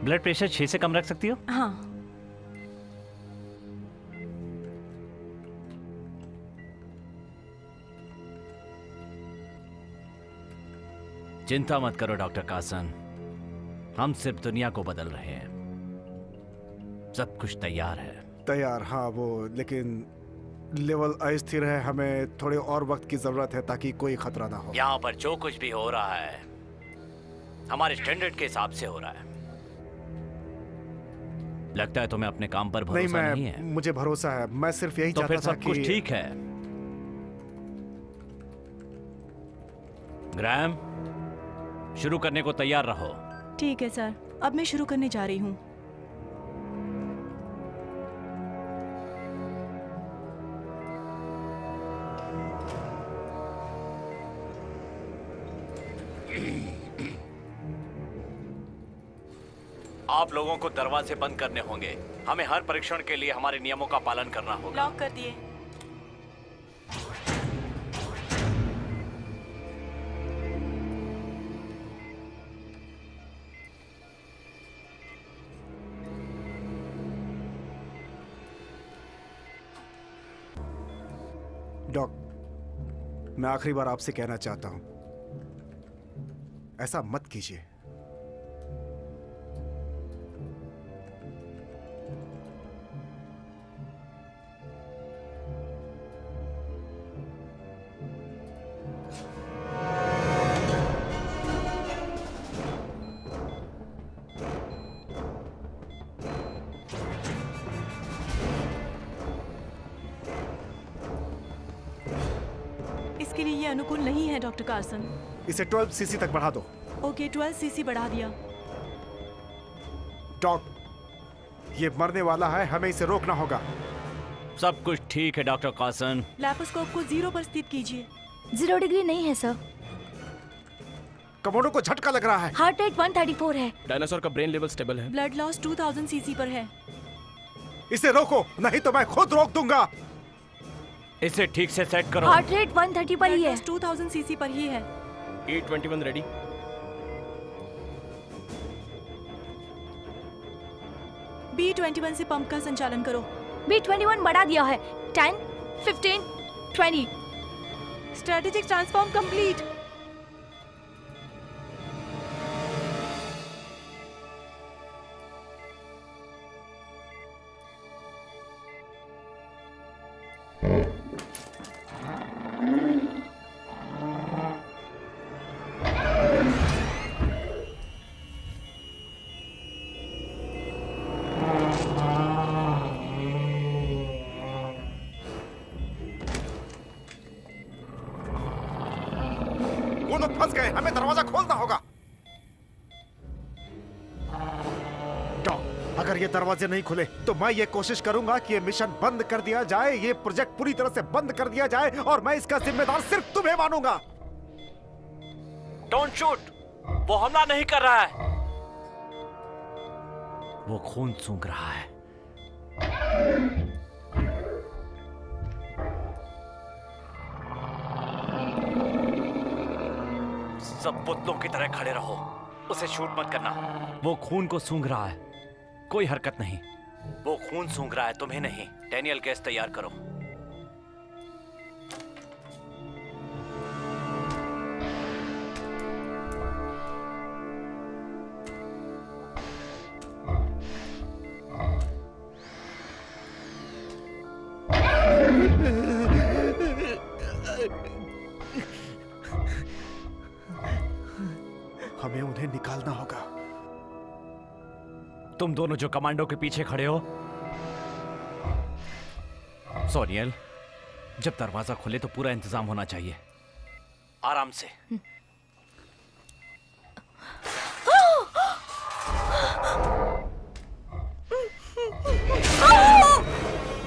Blood pressure 6 से कम रख सकती हो? हाँ। चिंता मत करो डॉक्टर कासन, हम सिर्फ दुनिया को बदल रहे हैं। सब कुछ तैयार है। तैयार, हाँ वो, लेकिन लेवल अस्थिर है, हमें थोड़े और वक्त की जरूरत है ताकि कोई खतरा ना हो। यहाँ पर जो कुछ भी हो रहा है हमारे स्टैंडर्ड के हिसाब से हो रहा है। लगता है तुम्हें अपने काम पर भरोसा नहीं है। मुझे भरोसा है, मैं सिर्फ यही तो चाहता फिर था सब कि... कुछ ठीक है। ग्रैम, शुरू करने को तैयार रहो। ठीक है सर, अब मैं शुरू करने जा रही हूँ। आप लोगों को दरवाजे बंद करने होंगे। हमें हर परीक्षण के लिए हमारे नियमों का पालन करना होगा। लॉक कर दिए। डॉक, मैं आखिरी बार आपसे कहना चाहता हूं, ऐसा मत कीजिए। इसके लिए ये अनुकूल नहीं है डॉक्टर कार्सन। इसे 12 सीसी तक बढ़ा दो। ओके, 12 सीसी बढ़ा दिया। डॉक, ये मरने वाला है, हमें इसे रोकना होगा। सब कुछ ठीक है डॉक्टर कार्सन। लैप्रोस्कोप को 0 पर स्थित कीजिए। 0 डिग्री नहीं है सर। कमोडो को झटका लग रहा है। हार्ट रेट 134 है। डायनासोर का ब्रेन लेवल स्टेबल है। ब्लड लॉस 2000 सीसी पर है। इसे रोको, नहीं तो मैं खुद रोक दूंगा। इसे ठीक से सेट करो। हार्ट रेट 130 पर ही है। 2000 सीसी पर ही है। 821 रेडी। B21 से पंप का संचालन करो। B21 बढ़ा दिया है। 10, 15, 20। Strategic transform complete. वो लोग फंस गए, हमें दरवाजा खोलना होगा। डॉक, अगर ये दरवाजे नहीं खुले तो मैं ये कोशिश करूंगा कि ये मिशन बंद कर दिया जाए, ये प्रोजेक्ट पूरी तरह से बंद कर दिया जाए, और मैं इसका जिम्मेदार सिर्फ तुम्हें मानूंगा। डोंट शूट, वो हमला नहीं कर रहा है। वो खून सूंघ रहा है। सब पुतलों की तरह खड़े रहो, उसे शूट मत करना। वो खून को सूंघ रहा है, कोई हरकत नहीं। वो खून सूंघ रहा है, तुम्हें नहीं। डैनियल, गैस तैयार करो। हमें उन्हें निकालना होगा। तुम दोनों जो कमांडो के पीछे खड़े हो, सोनियल, जब दरवाजा खुले तो पूरा इंतजाम होना चाहिए। आराम से।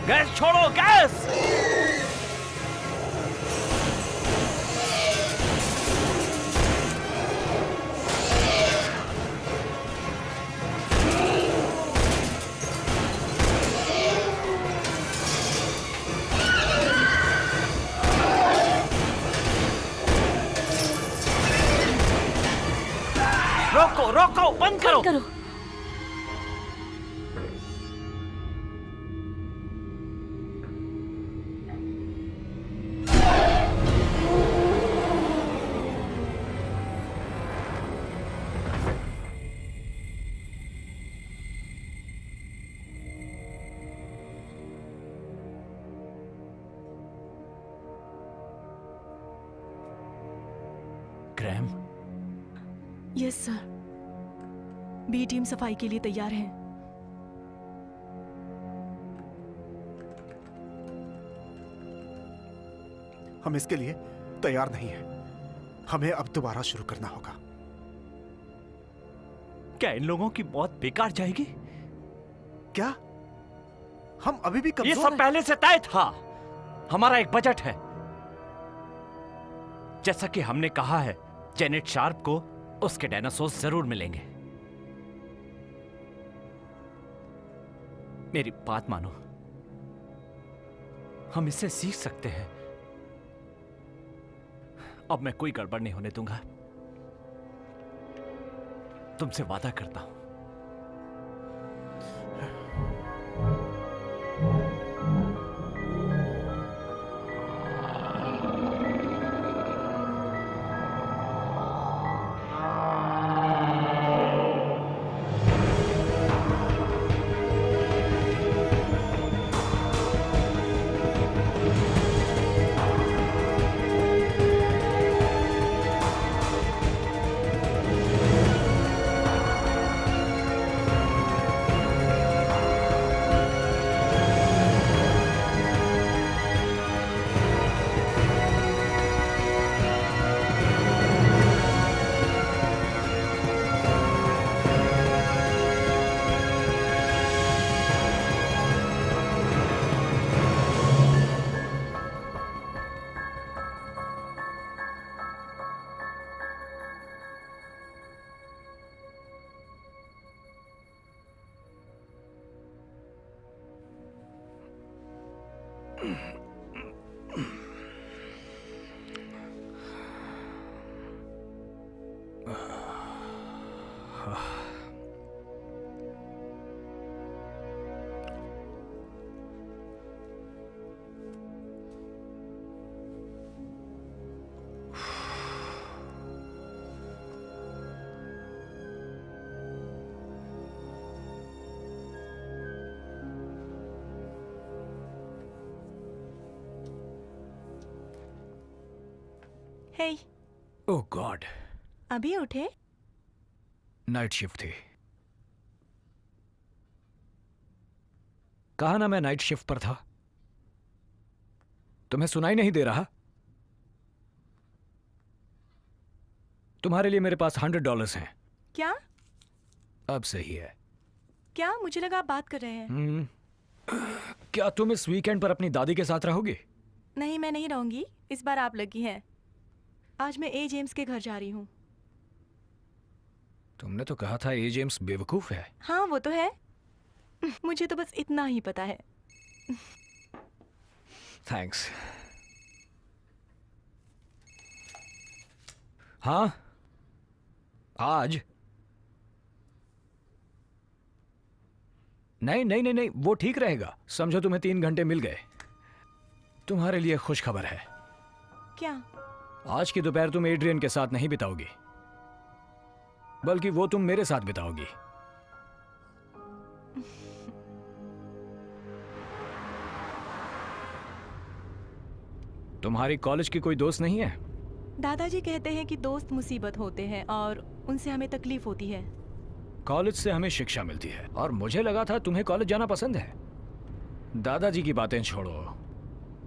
गैस छोड़ो, गैस! रोको, रोको, बंद करो। Ram? Yes sir, B team सफाई के लिए तैयार है। हम इसके लिए तैयार नहीं हैं। हमें अब दोबारा शुरू करना होगा। क्या इन लोगों की मौत बेकार जाएगी? क्या हम अभी भी ये कमजोर सब हैं? पहले से तय था। हमारा एक बजट है। जैसा कि हमने कहा है, जेनेट शार्प को उसके डायनासोर जरूर मिलेंगे। मेरी बात मानो, हम इससे सीख सकते हैं। अब मैं कोई गड़बड़ नहीं होने दूंगा। तुमसे वादा करता हूं। हे, ओह गॉड, अभी उठे? नाइट शिफ्ट थी। कहा ना मैं नाइट शिफ्ट पर था। तुम्हें सुनाई नहीं दे रहा? तुम्हारे लिए मेरे पास $100 हैं। क्या? अब सही है। क्या? मुझे लगा आप बात कर रहे हैं। क्या तुम इस वीकेंड पर अपनी दादी के साथ रहोगी? नहीं, मैं नहीं रहूंगी। इस बार आप लगी हैं। आज मैं ए जेम्स के घर जा रही हूँ। तुमने तो कहा था ए जेम्स बेवकूफ है। हाँ, वो तो है। मुझे तो बस इतना ही पता है। थैंक्स। हाँ, आज नहीं नहीं नहीं नहीं, वो ठीक रहेगा। समझो तुम्हें 3 घंटे मिल गए। तुम्हारे लिए खुश खबर है। क्या? आज की दोपहर तुम एड्रियन के साथ नहीं बिताओगी, बल्कि वो तुम मेरे साथ बिताओगी। तुम्हारी कॉलेज की कोई दोस्त नहीं है? दादाजी कहते हैं कि दोस्त मुसीबत होते हैं और उनसे हमें तकलीफ होती है। कॉलेज से हमें शिक्षा मिलती है, और मुझे लगा था तुम्हें कॉलेज जाना पसंद है। दादाजी की बातें छोड़ो।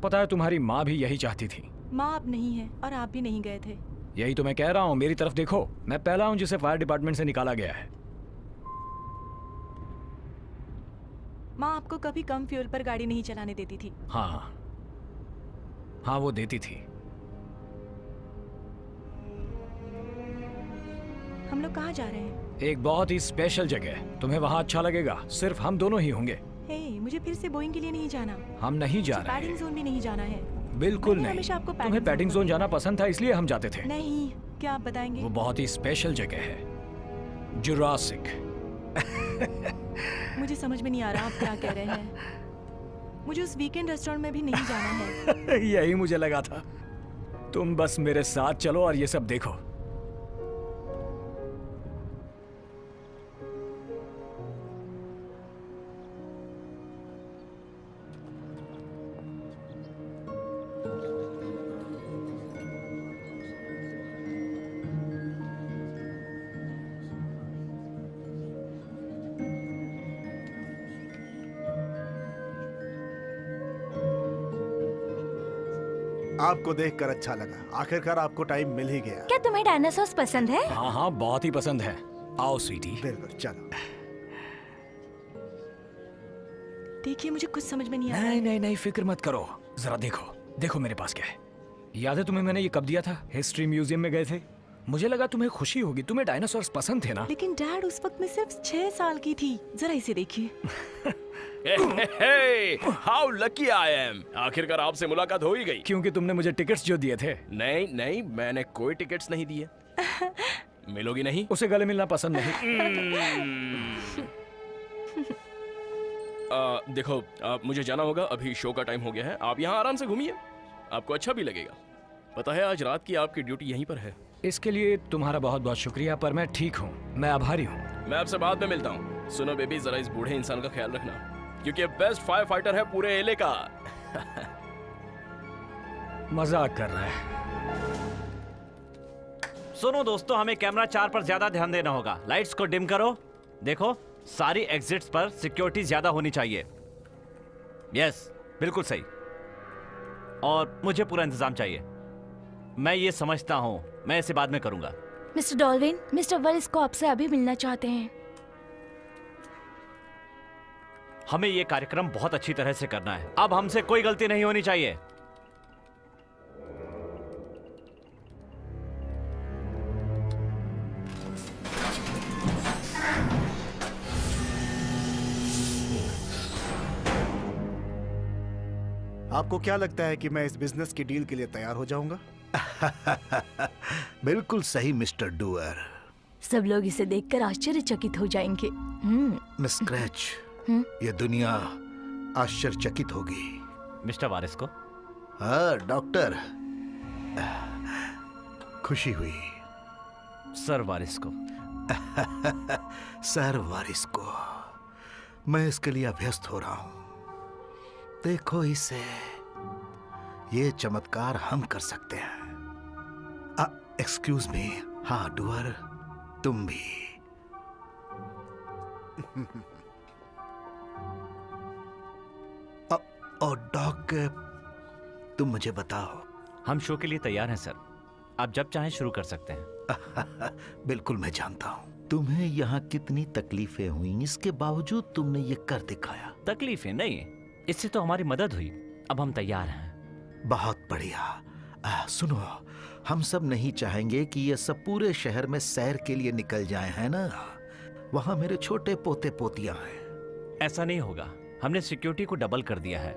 पता है तुम्हारी माँ भी यही चाहती थी। माँ अब नहीं है और आप भी नहीं गए थे। यही तो मैं कह रहा हूँ। मेरी तरफ देखो, मैं पहला हूँ जिसे फायर डिपार्टमेंट से निकाला गया है। माँ आपको कभी कम फ्यूल पर गाड़ी नहीं चलाने देती थी। हाँ हाँ, वो देती थी। हम लोग कहाँ जा रहे हैं? एक बहुत ही स्पेशल जगह। तुम्हें वहाँ अच्छा लगेगा। सिर्फ हम दोनों ही होंगे। हे, मुझे फिर से बोइंग के लिए नहीं जाना। हम नहीं जा रहे पैडिंग हैं। जोन भी नहीं जाना है। बिल्कुल मैंने नहीं। हमेशा आपको तुम्हें पैडिंग पैडिंग जोन जाना पसंद था, इसलिए हम जाते थे। नहीं, क्या आप बताएंगे? वो बहुत ही स्पेशल जगह है, जुरासिक। मुझे समझ में नहीं आ रहा आप क्या कह रहे हैं। मुझे उस वीकेंड रेस्टोरेंट में भी नहीं जाना है। यही मुझे लगा था। तुम बस मेरे साथ चलो और ये सब देखो। आपको देखकर अच्छा लगा। आखिरकार आपको टाइम मिल ही गया। क्या तुम्हें डायनासोर्स पसंद है? हाँ हाँ, बहुत ही पसंद है। आओ स्वीटी। बिल्कुल, चलो। देखिए, मुझे कुछ समझ में नहीं आ रहा नहीं है। नहीं नहीं, फिक्र मत करो। जरा देखो, देखो मेरे पास क्या है। याद है तुम्हें मैंने ये कब दिया था? हिस्ट्री म्यूजियम में गए थे। मुझे लगा तुम्हें खुशी होगी, तुम्हें डायनासोर्स पसंद थे ना। लेकिन डैड, उस वक्त मैं सिर्फ 6 साल की थी। जरा इसे देखिए। हाउ लकी आई एम, आखिरकार आपसे मुलाकात हो ही गई। क्योंकि तुमने मुझे टिकट्स जो दिए थे। नहीं नहीं, मैंने कोई टिकट्स नहीं दिए। मिलोगी नहीं? उसे गले मिलना पसंद नहीं। देखो, मुझे जाना होगा, अभी शो का टाइम हो गया है। आप यहाँ आराम से घूमिए, आपको अच्छा भी लगेगा। पता है आज रात की आपकी ड्यूटी यहीं पर है। इसके लिए तुम्हारा बहुत बहुत शुक्रिया, पर मैं ठीक हूँ, मैं आभारी हूँ। मैं आपसे बाद में मिलता हूँ। सुनो बेबी, जरा इस बूढ़े इंसान का ख्याल रखना, क्योंकि बेस्ट फायर फाइटर है पूरे एले का। मजाक कर रहा है। सुनो दोस्तों, हमें कैमरा 4 पर ज्यादा ध्यान देना होगा। लाइट्स को डिम करो। देखो, सारी एग्जिट्स पर सिक्योरिटी ज्यादा होनी चाहिए। यस, बिल्कुल सही। और मुझे पूरा इंतजाम चाहिए। मैं ये समझता हूँ, मैं इसे बाद में करूंगा। मिस्टर डॉल्विन, मिस्टर वरिस को आपसे अभी मिलना चाहते हैं। हमें ये कार्यक्रम बहुत अच्छी तरह से करना है। अब हमसे कोई गलती नहीं होनी चाहिए। आपको क्या लगता है कि मैं इस बिजनेस की डील के लिए तैयार हो जाऊंगा? बिल्कुल सही मिस्टर डूअर। सब लोग इसे देखकर आश्चर्यचकित हो जाएंगे। मिस स्क्रैच, ये दुनिया आश्चर्यचकित होगी। मिस्टर वारिस को। हाँ डॉक्टर, खुशी हुई। सर वारिस को। सर वारिस को। मैं इसके लिए अभ्यस्त हो रहा हूं। देखो इसे, ये चमत्कार हम कर सकते हैं। Excuse me. हाँ डूअर, तुम भी। और डॉग, तुम मुझे बताओ। हम शो के लिए तैयार हैं सर। आप जब चाहें शुरू कर सकते हैं। बिल्कुल, मैं जानता हूँ तुम्हें यहाँ कितनी तकलीफें हुई, इसके बावजूद तुमने ये कर दिखाया। तकलीफें नहीं, इससे तो हमारी मदद हुई। अब हम तैयार हैं। बहुत बढ़िया। सुनो, हम सब नहीं चाहेंगे कि ये सब पूरे शहर में सैर के लिए निकल जाएं, है ना? वहाँ मेरे छोटे पोते पोतियां हैं। ऐसा नहीं होगा। हमने सिक्योरिटी को डबल कर दिया है।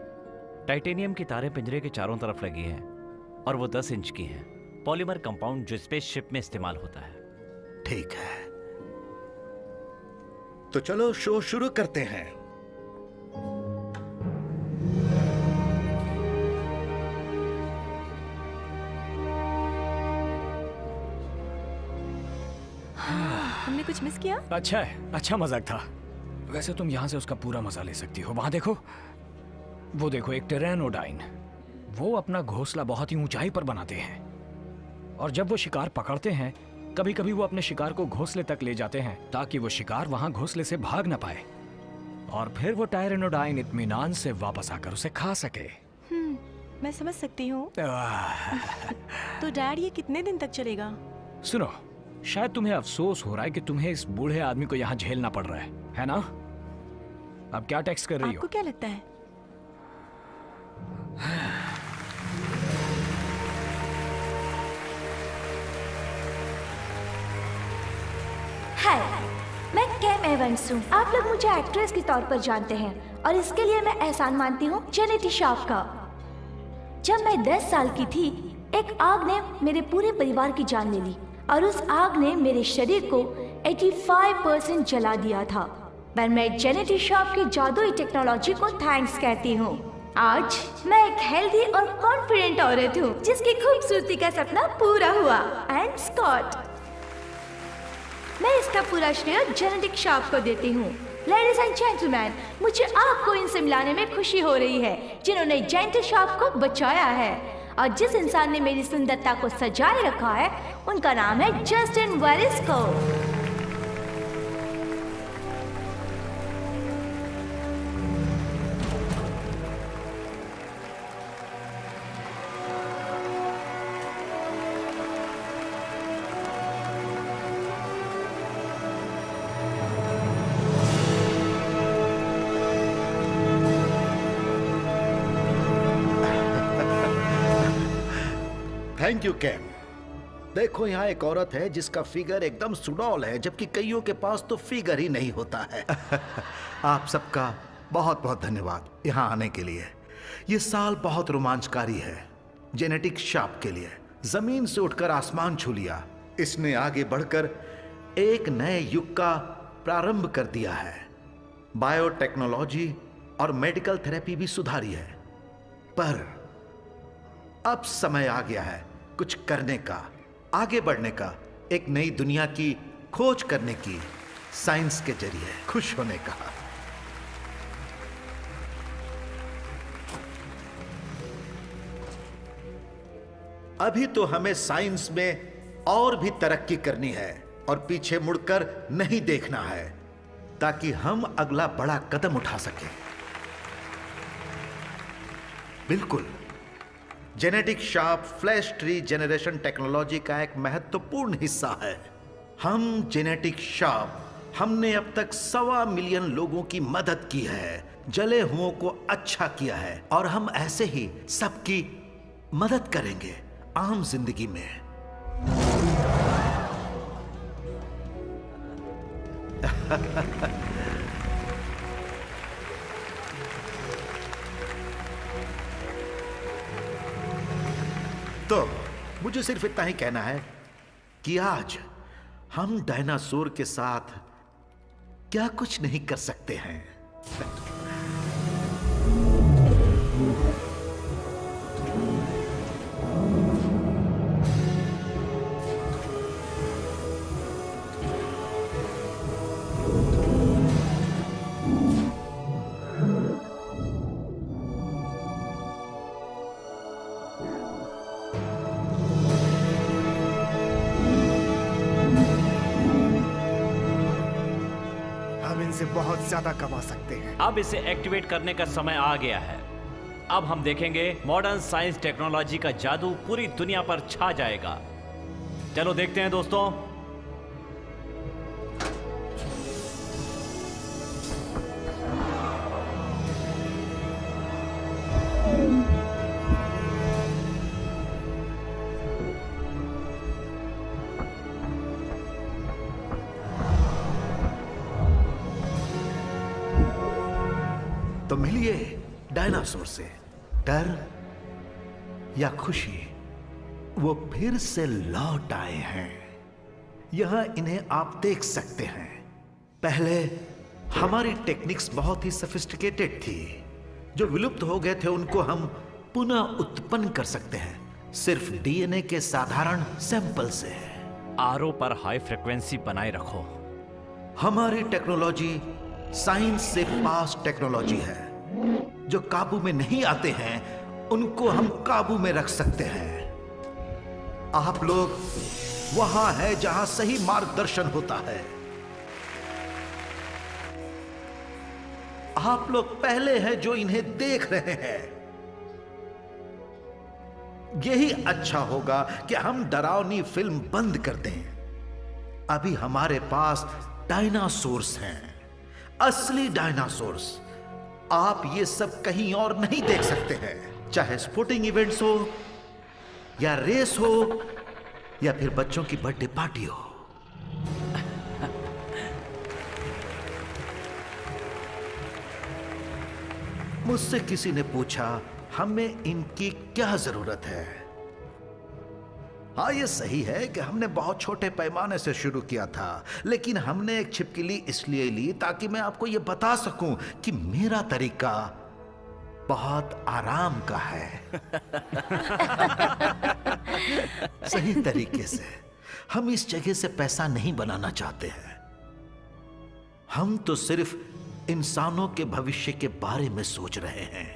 टाइटेनियम की तारें पिंजरे के चारों तरफ लगी हैं और वो 10 इंच की हैं। पॉलीमर कंपाउंड जो स्पेसशिप में इस्तेमाल होता है। ठीक है, तो चलो शो शुरू करते हैं। हमने कुछ मिस किया? अच्छा है, अच्छा मजाक था। वैसे तुम यहाँ से उसका पूरा मजा ले सकती हो। वहां देखो, वो देखो, एक टेरेनोडाइन। वो अपना घोंसला बहुत ही ऊंचाई पर बनाते हैं और जब वो शिकार पकड़ते हैं, कभी कभी वो अपने शिकार को घोंसले तक ले जाते हैं ताकि वो शिकार वहां घोंसले से भाग ना पाए और फिर वो टेरेनोडाइन इत्मीनान से वापस आकर उसे खा सके। मैं समझ सकती हूँ। तो डैड, ये कितने दिन तक चलेगा? सुनो, शायद तुम्हें अफसोस हो रहा है कि तुम्हें इस बूढ़े आदमी को यहाँ झेलना पड़ रहा है ना? अब क्या टेक्स्ट कर रही आपको हो? क्या लगता है? हाय, मैं कैम एवंस हूँ। आप लोग मुझे एक्ट्रेस के तौर पर जानते हैं और इसके लिए मैं एहसान मानती हूँ जेनेटी श्रॉफ का। जब मैं 10 साल की थी, एक आग ने मेरे पूरे परिवार की जान ले ली और उस आग ने मेरे शरीर को 85% जला दिया था। पर मैं जेनेटी श्रॉफ की जादुई टेक्नोलॉजी को थैंक्स कहती हूँ। आज मैं एक हेल्दी और कॉन्फिडेंट औरत हूँ जिसकी खूबसूरती का सपना पूरा हुआ। एंड स्कॉट, मैं इसका पूरा श्रेय जेनेटिक शॉप को देती हूँ। लेडीज एंड जेंटलमैन, मुझे आपको इनसे मिलाने में खुशी हो रही है जिन्होंने जेनेटिक शॉप को बचाया है और जिस इंसान ने मेरी सुंदरता को सजाए रखा है उनका नाम है Justin Warisco. Thank you Cam. देखो यहाँ एक औरत है जिसका फिगर एकदम सुडौल है, जबकि कईयों के पास तो फिगर ही नहीं होता है। आप सबका बहुत बहुत धन्यवाद यहाँ आने के लिए। ये साल बहुत रोमांचकारी है जेनेटिक शॉप के लिए। जमीन से उठकर आसमान छू लिया। इसने आगे बढ़कर एक नए युग का प्रारंभ कर दिया है। बायोटेक्नोलॉजी और मेडिकल थेरेपी भी सुधारी है, पर अब समय आ गया है कुछ करने का, आगे बढ़ने का, एक नई दुनिया की खोज करने की, साइंस के जरिए खुश होने का। अभी तो हमें साइंस में और भी तरक्की करनी है और पीछे मुड़कर नहीं देखना है, ताकि हम अगला बड़ा कदम उठा सकें। बिल्कुल, genetic shop flash tree generation technology का एक महत्वपूर्ण हिस्सा है। हम जेनेटिक शॉप, हमने अब तक 1.25 मिलियन लोगों की मदद की है, जले हुओं को अच्छा किया है, और हम ऐसे ही सबकी मदद करेंगे आम जिंदगी में। तो मुझे सिर्फ इतना ही कहना है कि आज हम डायनासोर के साथ क्या कुछ नहीं कर सकते हैं। बहुत ज्यादा कमा सकते हैं। अब इसे एक्टिवेट करने का समय आ गया है। अब हम देखेंगे मॉडर्न साइंस टेक्नोलॉजी का जादू पूरी दुनिया पर छा जाएगा। चलो देखते हैं दोस्तों। तो मिलिए डायनासोर से। डर या खुशी, वो फिर से लौट आए हैं। यहां इन्हें आप देख सकते हैं। पहले हमारी टेक्निक्स बहुत ही सोफिस्टिकेटेड थी। जो विलुप्त हो गए थे उनको हम पुनः उत्पन्न कर सकते हैं, सिर्फ डीएनए के साधारण सैंपल से। आरओ पर हाई फ्रिक्वेंसी बनाए रखो। हमारी टेक्नोलॉजी साइंस से पास टेक्नोलॉजी है। जो काबू में नहीं आते हैं उनको हम काबू में रख सकते हैं। आप लोग वहां हैं जहां सही मार्गदर्शन होता है। आप लोग पहले हैं जो इन्हें देख रहे हैं। यही अच्छा होगा कि हम डरावनी फिल्म बंद कर दें। अभी हमारे पास डायनासोर्स हैं, असली डायनासोर्स। आप ये सब कहीं और नहीं देख सकते हैं, चाहे स्पोर्टिंग इवेंट्स हो या रेस हो या फिर बच्चों की बर्थडे पार्टी हो। मुझसे किसी ने पूछा हमें इनकी क्या जरूरत है। हाँ, ये सही है कि हमने बहुत छोटे पैमाने से शुरू किया था, लेकिन हमने एक छिपकली इसलिए ली ताकि मैं आपको ये बता सकूं कि मेरा तरीका बहुत आराम का है। सही तरीके से। हम इस जगह से पैसा नहीं बनाना चाहते हैं। हम तो सिर्फ इंसानों के भविष्य के बारे में सोच रहे हैं।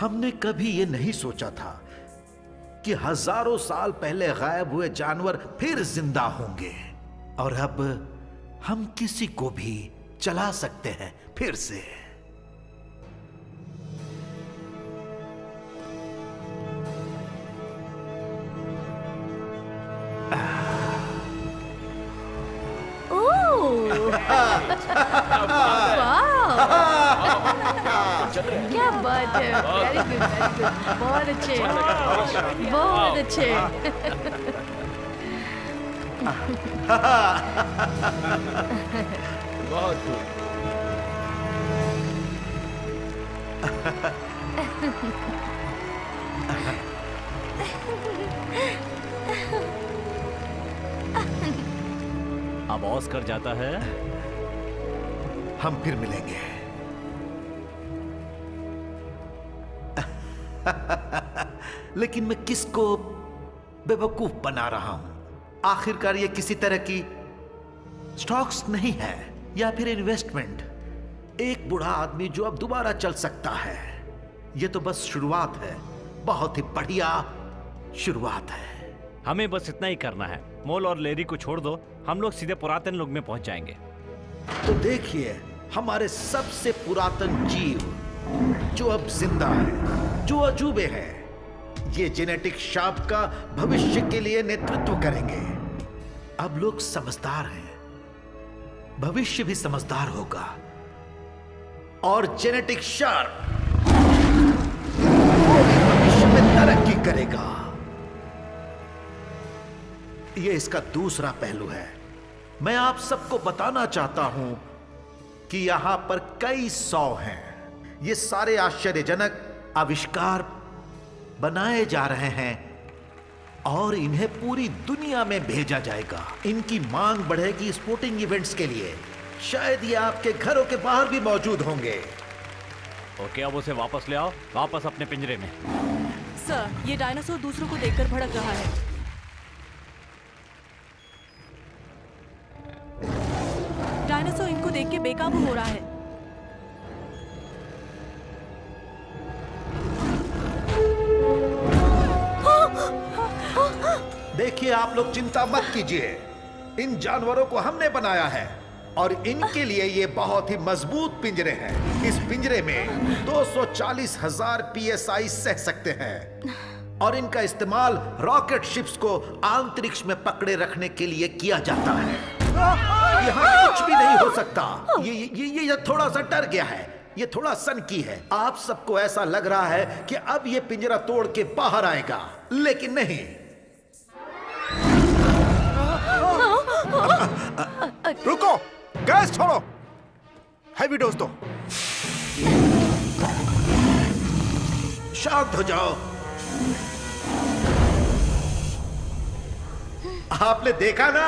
हमने कभी ये नहीं सोचा था कि हजारों साल पहले गायब हुए जानवर फिर जिंदा होंगे, और अब हम किसी को भी चला सकते हैं फिर से। ओह! वाह! क्या बात है, वेरी गुड, बहुत अच्छे, बहुत अच्छे। बहुत खूब। अब ऑस्कर जाता है। हम फिर मिलेंगे। लेकिन मैं किसको बेवकूफ बना रहा हूं? आखिरकार ये किसी तरह की स्टॉक्स नहीं है या फिर इन्वेस्टमेंट। एक बूढ़ा आदमी जो अब दोबारा चल सकता है। ये तो बस शुरुआत है, बहुत ही बढ़िया शुरुआत है। हमें बस इतना ही करना है। मोल और लेरी को छोड़ दो, हम लोग सीधे पुरातन युग में पहुंच जाएंगे। तो देखिए, हमारे सबसे पुरातन जीव जो अब जिंदा है, जो अजूबे हैं, ये जेनेटिक शाप का भविष्य के लिए नेतृत्व करेंगे। अब लोग समझदार हैं, भविष्य भी समझदार होगा और जेनेटिक शार्प भविष्य में तरक्की करेगा। ये इसका दूसरा पहलू है। मैं आप सबको बताना चाहता हूं कि यहां पर कई 100 हैं। ये सारे आश्चर्यजनक आविष्कार बनाए जा रहे हैं और इन्हें पूरी दुनिया में भेजा जाएगा। इनकी मांग बढ़ेगी स्पोर्टिंग इवेंट्स के लिए। शायद ये आपके घरों के बाहर भी मौजूद होंगे। ओके, अब उसे वापस ले आओ, वापस अपने पिंजरे में। सर, ये डायनासोर दूसरों को देखकर भड़क रहा है। डायनासोर इनको देख के बेकाबू हो रहा है। देखिए, आप लोग चिंता मत कीजिए। इन जानवरों को हमने बनाया है और इनके लिए ये बहुत ही मजबूत पिंजरे हैं। इस पिंजरे में 240,000 PSI सह सकते हैं और इनका इस्तेमाल रॉकेट शिप्स को अंतरिक्ष में पकड़े रखने के लिए किया जाता है। यहाँ कुछ भी नहीं हो सकता। ये थोड़ा सा डर गया है, ये थोड़ा सनकी है। आप सबको ऐसा लग रहा है कि अब ये पिंजरा तोड़ के बाहर आएगा, लेकिन नहीं। रुको, गैस छोड़ो, हैवी डोज दो। शांत हो जाओ। आपने देखा ना?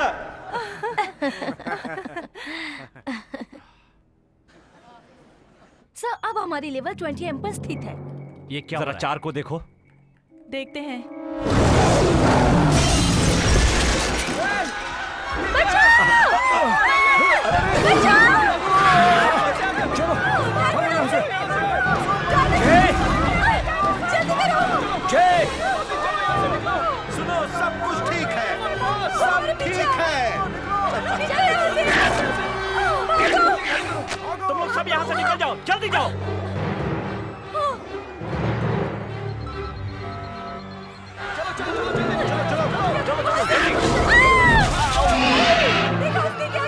सर, अब हमारी लेवल 20 एम पर स्थित है। ये क्या? जरा 4 को देखो। देखते हैं। सुनो, सब कुछ ठीक है, सब ठीक है। तुम लोग सब यहाँ से निकल जाओ, जल्दी जाओ।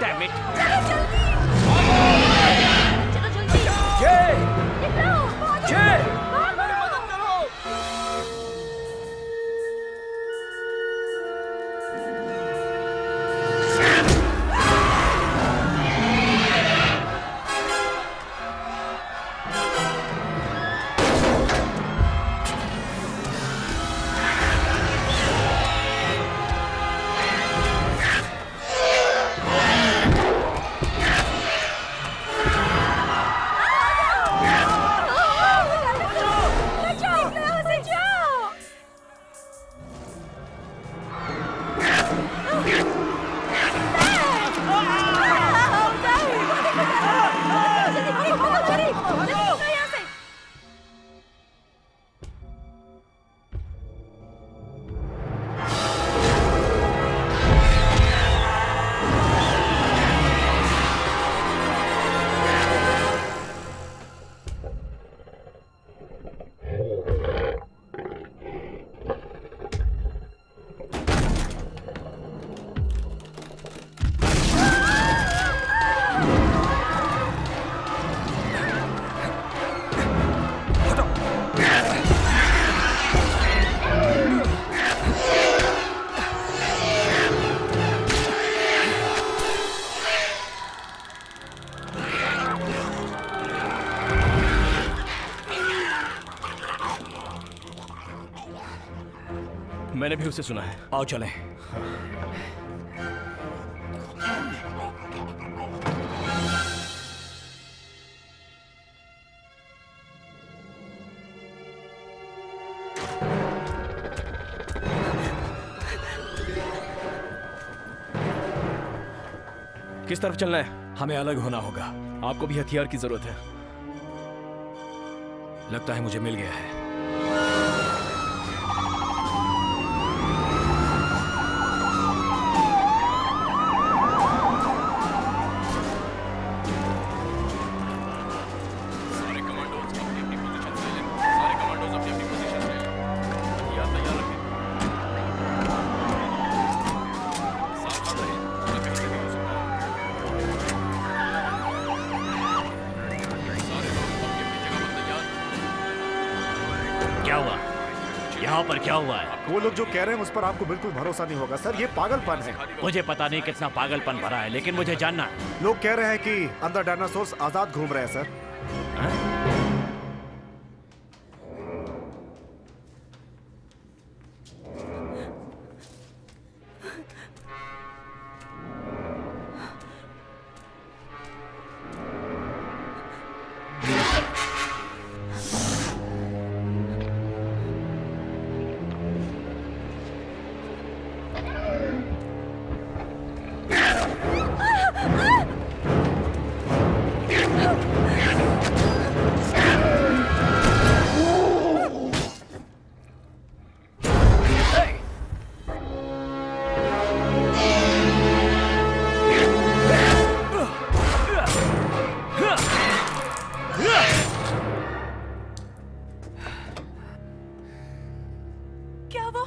Damn it! मैंने भी उसे सुना है। आओ चलें। किस तरफ चलना है? हमें अलग होना होगा। आपको भी हथियार की जरूरत है। लगता है मुझे मिल गया है। सारे कमांडोज अपनी अपनी पोजीशन ले लें। सारे कमांडोज अपनी अपनी पोजीशन ले लें। हथियार तैयार रखें। सावधान रहें, ना कहीं से भी हो सकता है। सारे लोग अपनी अपनी जगह पर तैयार। क्या हुआ? यहाँ पर क्या हुआ है? वो लोग जो कह रहे हैं उस पर आपको बिल्कुल भरोसा नहीं होगा सर, ये पागलपन है। मुझे पता नहीं कितना पागलपन भरा है, लेकिन मुझे जानना है। लोग कह रहे हैं कि अंदर डायनासोर्स आजाद घूम रहे हैं सर। क्या वो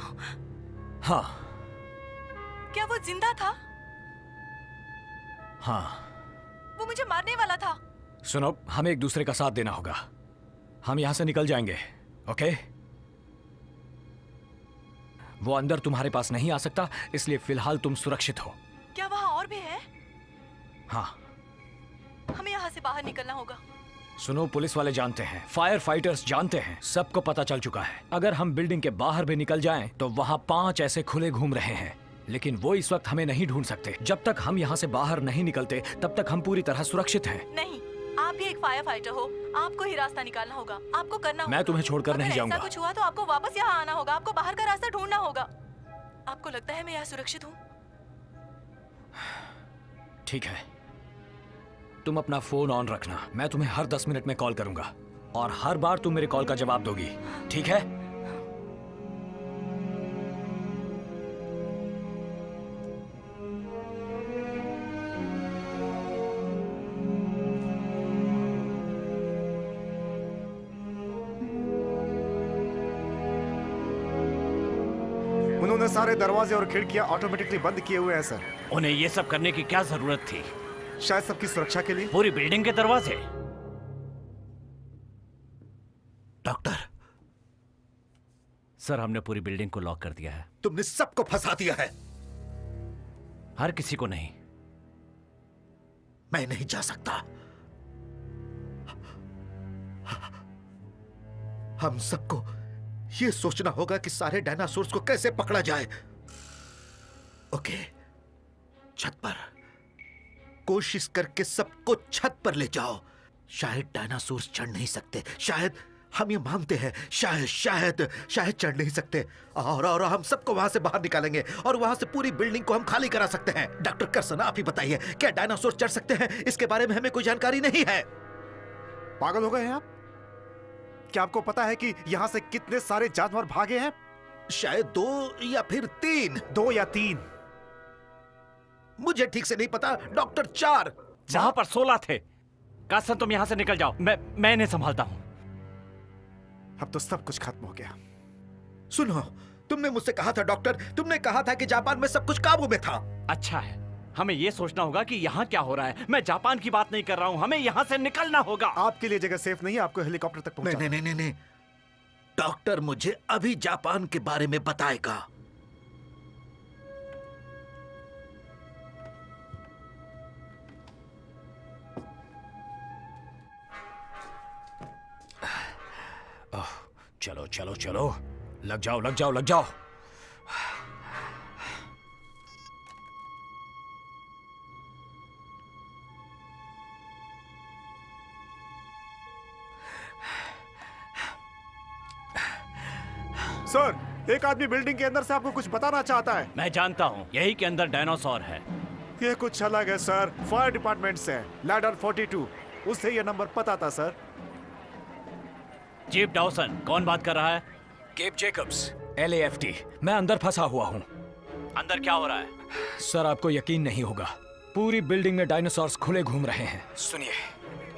हाँ क्या वो जिंदा था? हाँ। वो मुझे मारने वाला था। सुनो, हमें एक दूसरे का साथ देना होगा। हम यहां से निकल जाएंगे, ओके? वो अंदर तुम्हारे पास नहीं आ सकता, इसलिए फिलहाल तुम सुरक्षित हो। क्या वहाँ और भी है? हाँ। हमें यहाँ से बाहर निकलना होगा। सुनो, पुलिस वाले जानते हैं, फायर फाइटर्स जानते हैं, सबको पता चल चुका है। अगर हम बिल्डिंग के बाहर भी निकल जाएं, तो वहाँ 5 ऐसे खुले घूम रहे हैं, लेकिन वो इस वक्त हमें नहीं ढूंढ सकते। जब तक हम यहाँ से बाहर नहीं निकलते, तब तक हम पूरी तरह सुरक्षित हैं। नहीं, आप भी एक फायर फाइटर हो, आपको ही रास्ता निकालना होगा। आपको करना होगा। मैं तुम्हें छोड़कर नहीं अगर जाऊंगा। ऐसा कुछ हुआ तो आपको वापस यहाँ आना होगा। आपको बाहर का रास्ता ढूंढना होगा। आपको लगता है मैं यहाँ सुरक्षित हूँ? ठीक है, तुम अपना फोन ऑन रखना। मैं तुम्हें हर 10 मिनट में कॉल करूंगा और हर बार तुम मेरे कॉल का जवाब दोगी, ठीक है? उन्होंने सारे दरवाजे और खिड़कियां ऑटोमेटिकली बंद किए हुए हैं सर। उन्हें ये सब करने की क्या जरूरत थी? शायद सबकी सुरक्षा के लिए। पूरी बिल्डिंग के दरवाजे? डॉक्टर, सर, हमने पूरी बिल्डिंग को लॉक कर दिया है। तुमने सबको फंसा दिया है। हर किसी को नहीं। मैं नहीं जा सकता। हम सबको ये सोचना होगा कि सारे डायनासोर्स को कैसे पकड़ा जाए। ओके, छत पर कोशिश करके सबको छत पर ले जाओ। शायद डायनासोर्स चढ़ नहीं सकते, शायद हम ये मानते हैं, शायद चढ़ नहीं सकते, और हम सबको वहां से बाहर निकालेंगे और वहां से पूरी बिल्डिंग को हम खाली करा सकते हैं। डॉक्टर कर्सन, आप ही बताइए, क्या डायनासोर चढ़ सकते हैं? इसके बारे में हमें कोई जानकारी नहीं है। पागल हो गए हैं आप? क्या आपको पता है कि यहाँ से कितने सारे जानवर भागे हैं? शायद 2 या फिर 3। 2 या 3, मुझे ठीक से नहीं पता। डॉक्टर 4। जहां पर 16 थे। कासन, तुम यहां से निकल जाओ, मैं इन्हें संभालता हूं। अब तो सब कुछ खत्म हो गया। सुनो, तुमने मुझसे कहा था डॉक्टर, तुमने कहा था कि जापान में सब कुछ काबू में था। अच्छा है, हमें यह सोचना होगा कि यहाँ क्या हो रहा है। मैं जापान की बात नहीं कर रहा हूँ, हमें यहाँ से निकलना होगा। आपके लिए जगह सेफ नहीं है, आपको हेलीकॉप्टर तक पहुंचाना। नहीं, डॉक्टर मुझे अभी जापान के बारे में बताएगा। चलो चलो चलो, लग जाओ लग जाओ लग जाओ। सर, एक आदमी बिल्डिंग के अंदर से आपको कुछ बताना चाहता है। मैं जानता हूँ, यही के अंदर डायनासोर है। ये कुछ अलग है सर, फायर डिपार्टमेंट से है, लैडर 42। उससे ये नंबर पता था सर। चीफ डॉसन, कौन बात कर रहा है? Cape Jacobs, LAFT। मैं अंदर फंसा हुआ हूँ। अंदर क्या हो रहा है? सर, आपको यकीन नहीं होगा, पूरी बिल्डिंग में डायनासोर्स खुले घूम रहे हैं। सुनिए,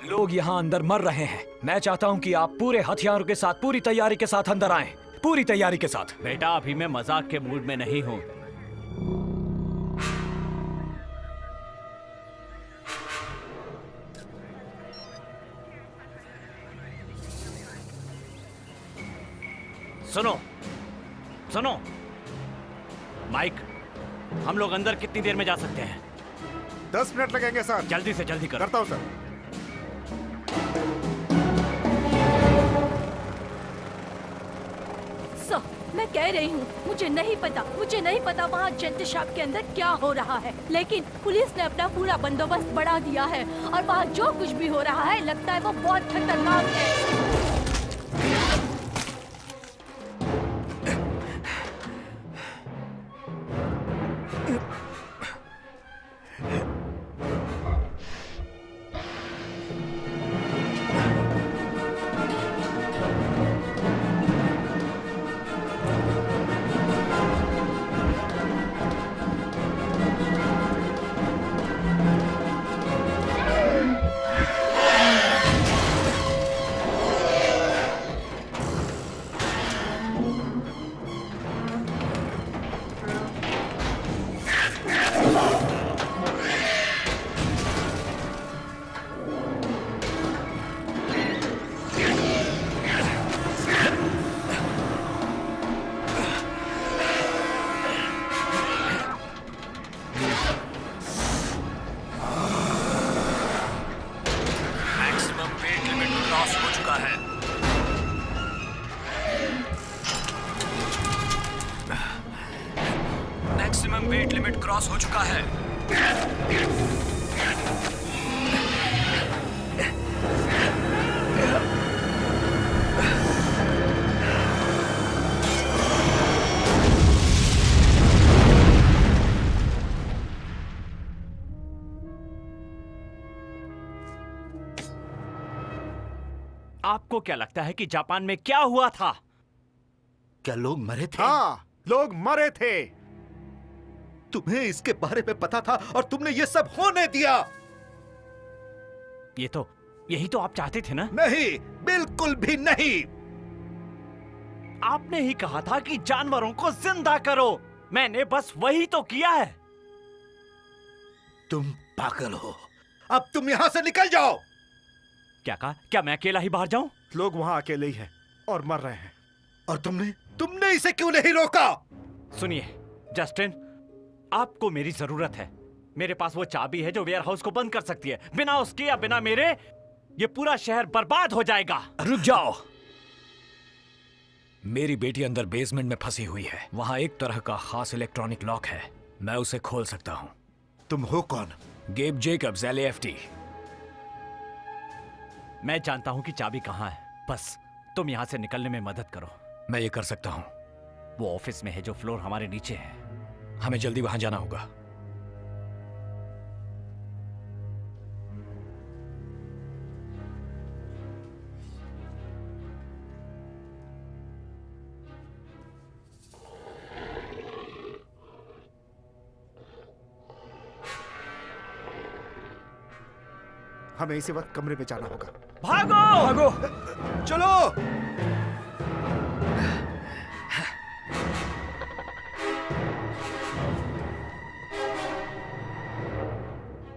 लोग यहाँ अंदर मर रहे हैं। मैं चाहता हूँ कि आप पूरे हथियारों के साथ, पूरी तैयारी के साथ अंदर आएं। पूरी तैयारी के साथ। बेटा, अभी मैं मजाक के मूड में नहीं हूँ। सुनो सुनो माइक, हम लोग अंदर कितनी देर में जा सकते हैं? 10 मिनट लगेंगे सर। जल्दी से जल्दी करो। करता हूँ सर। सो मैं कह रही हूँ, मुझे नहीं पता वहाँ जेंट शॉप के अंदर क्या हो रहा है, लेकिन पुलिस ने अपना पूरा बंदोबस्त बढ़ा दिया है और वहाँ जो कुछ भी हो रहा है लगता है वो बहुत खतरनाक है। मैक्सिमम वेट लिमिट क्रॉस हो चुका है। आपको क्या लगता है कि जापान में क्या हुआ था? क्या लोग मरे थे? हाँ, लोग मरे थे। तुम्हें इसके बारे में पता था और तुमने ये सब होने दिया। यही तो आप चाहते थे ना? नहीं, बिल्कुल भी नहीं। आपने ही कहा था कि जानवरों को जिंदा करो। मैंने बस वही तो किया है। तुम पागल हो। अब तुम यहां से निकल जाओ। क्या कहा? क्या मैं अकेला ही बाहर जाऊं? लोग वहां अकेले ही हैं और मर रहे हैं। और तुमने इसे क्यों नहीं रोका? सुनिए जस्टिन, आपको मेरी जरूरत है। मेरे पास वो चाबी है जो वेयरहाउस को बंद कर सकती है। बिना उसके या बिना मेरे ये पूरा शहर बर्बाद हो जाएगा। रुक जाओ। मेरी बेटी अंदर बेसमेंट में फंसी हुई है। वहां एक तरह का खास इलेक्ट्रॉनिक लॉक है, मैं उसे खोल सकता हूं। तुम हो कौन? गेब जेकब्स, LAFT। मैं जानता हूं कि चाबी कहां है, बस तुम यहां से निकलने में मदद करो। मैं ये कर सकता हूं। वो ऑफिस में है जो फ्लोर हमारे नीचे है। हमें जल्दी वहां जाना होगा। हमें इसी वक्त कमरे पे जाना होगा। भागो भागो, चलो।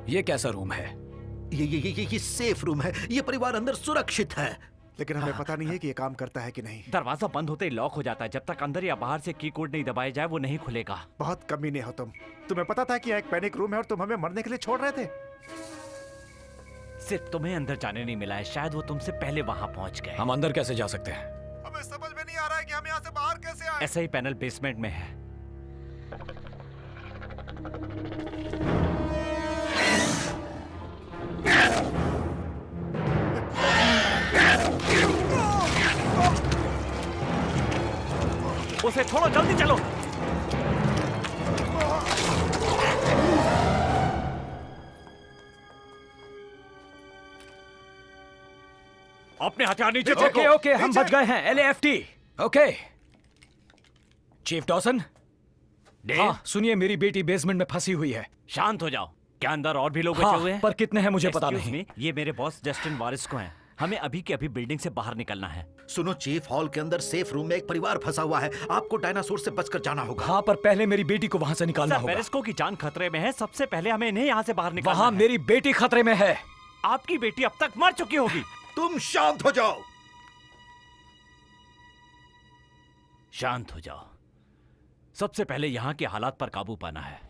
ये कैसा रूम है? ये सेफ रूम है। ये परिवार अंदर सुरक्षित है। लेकिन हमें पता नहीं है कि ये काम करता है कि नहीं। दरवाजा बंद होते ही लॉक हो जाता है। जब तक अंदर या बाहर से की कोड नहीं दबाया जाए वो नहीं खुलेगा। बहुत कमीने हो तुम। तुम्हें पता था कि यहाँ एक पैनिक रूम है और तुम हमें मरने के लिए छोड़ रहे थे। सिर्फ तुम्हें अंदर जाने नहीं मिला है, शायद वो तुमसे पहले वहां पहुंच गए। हम अंदर कैसे जा सकते हैं? हमें समझ में नहीं आ रहा है कि हम यहाँ से बाहर कैसे आए। ऐसा ही पैनल बेसमेंट में है। उसे छोड़ो, जल्दी चलो। अपने हथियार नीचे फेंको। ओके ओके, हम बच गए हैं। LAFT। Okay chief Dawson. हाँ सुनिए, मेरी बेटी बेसमेंट में फंसी हुई है। शांत हो जाओ। क्या अंदर और भी लोग हाँ, बचे हुए हैं? पर कितने हैं मुझे पता Excuse नहीं। me, ये मेरे बॉस जस्टिन वारिस को हैं। हमें अभी के अभी बिल्डिंग से बाहर निकलना है। सुनो चीफ, हॉल के अंदर सेफ रूम में एक परिवार फंसा हुआ है। आपको डायनासोर से बचकर जाना होगा। हाँ, पर पहले मेरी बेटी को वहाँ से निकालना सर, होगा। वेरेस्को की जान खतरे में है। सबसे पहले हमें इन्हें यहाँ से बाहर निकालना वहाँ है। मेरी बेटी खतरे में है। आपकी बेटी अब तक मर चुकी होगी। तुम शांत हो जाओ। शांत हो जाओ। सबसे पहले यहाँ के हालात पर काबू पाना है।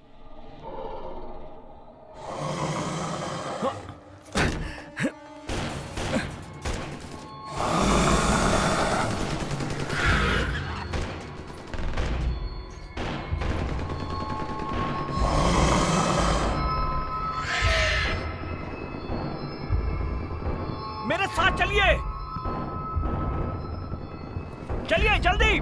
मेरे साथ चलिए, चलिए जल्दी।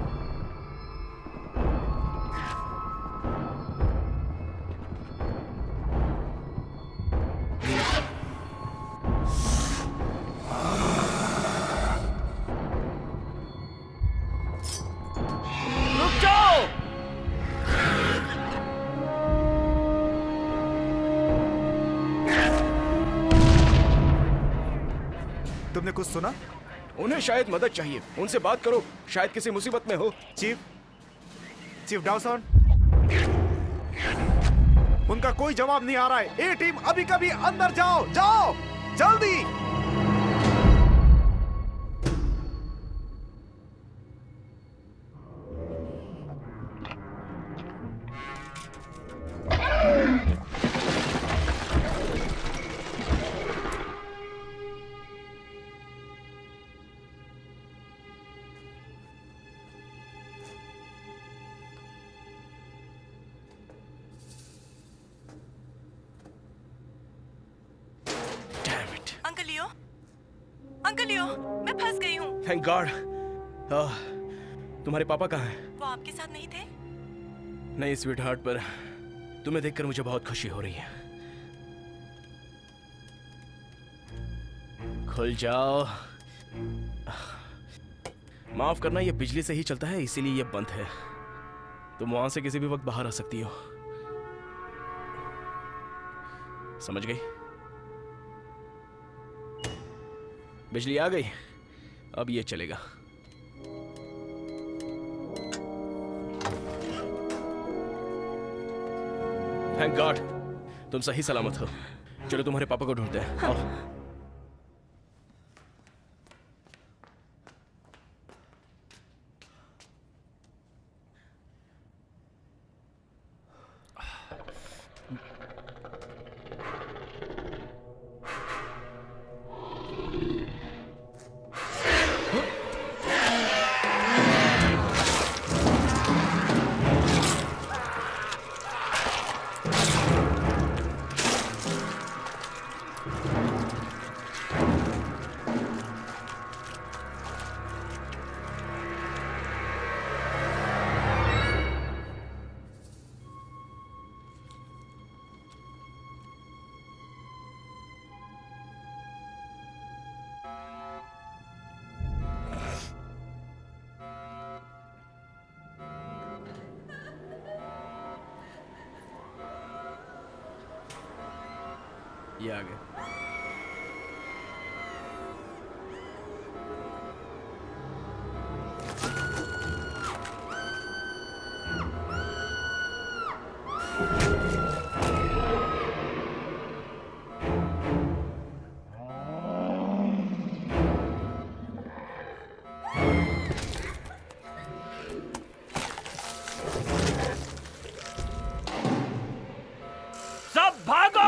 रुक जाओ। तुमने कुछ सुना? उन्हें शायद मदद चाहिए, उनसे बात करो, शायद किसी मुसीबत में हो। चीफ डॉसन, उनका कोई जवाब नहीं आ रहा है। ए टीम, अभी कभी अंदर जाओ, जाओ जल्दी। अंकल लियो, अंकल लियो, मैं फंस गई हूँ। Thank God. तुम्हारे पापा कहाँ हैं? वो आपके साथ नहीं थे? नहीं स्वीट हार्ट, पर तुम्हें देखकर मुझे बहुत खुशी हो रही है। खुल जाओ। माफ करना, ये बिजली से ही चलता है, इसीलिए ये बंद है। तुम वहां से किसी भी वक्त बाहर आ सकती हो। समझ गई? बिजली आ गई, अब ये चलेगा। थैंक गॉड, तुम सही सलामत हो। चलो तुम्हारे पापा को ढूंढते हैं। आओ। ये आ गए। सब भागो।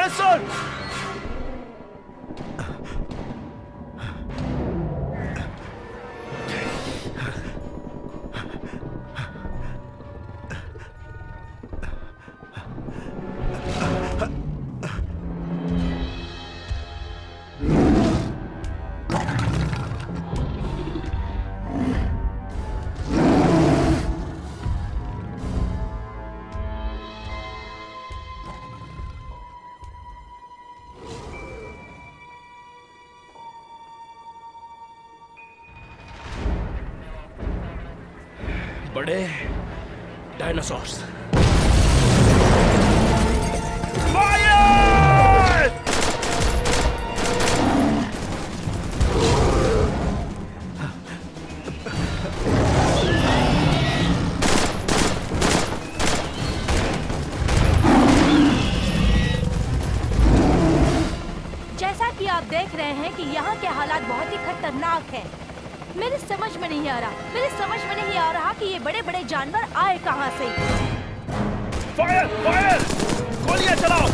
सुन। बड़े डायनासोर्स। जैसा कि आप देख रहे हैं कि यहाँ के हालात बहुत ही खतरनाक हैं। मेरी समझ में नहीं आ रहा कि ये बड़े बड़े जानवर आए कहाँ से। फायर फायर, गोलियां चलाओ।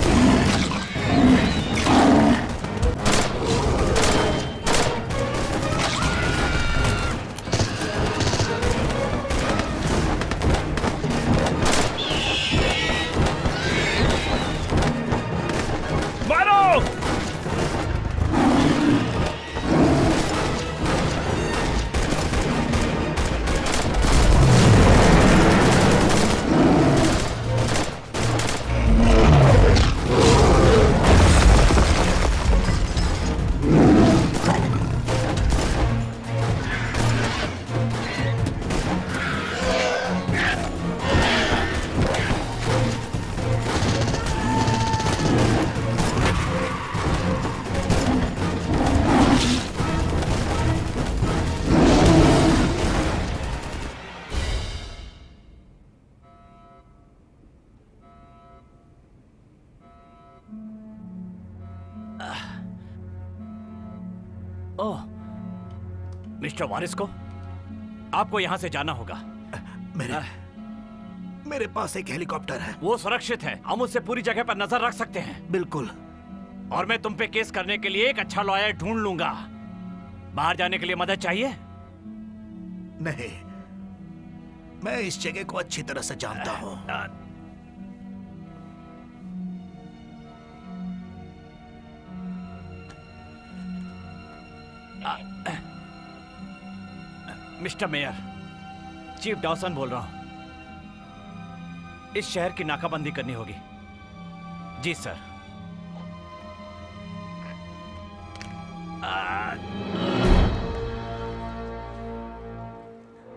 ओह, मिस्टर वारिस को आपको यहां से जाना होगा। मेरे पास एक हेलीकॉप्टर है। वो सुरक्षित है, हम उससे पूरी जगह पर नजर रख सकते हैं। बिल्कुल। और मैं तुम पे केस करने के लिए एक अच्छा लॉयर ढूंढ लूंगा। बाहर जाने के लिए मदद चाहिए? नहीं, मैं इस जगह को अच्छी तरह से जानता हूँ। मिस्टर मेयर, चीफ डॉसन बोल रहा हूं। इस शहर की नाकाबंदी करनी होगी। जी सर।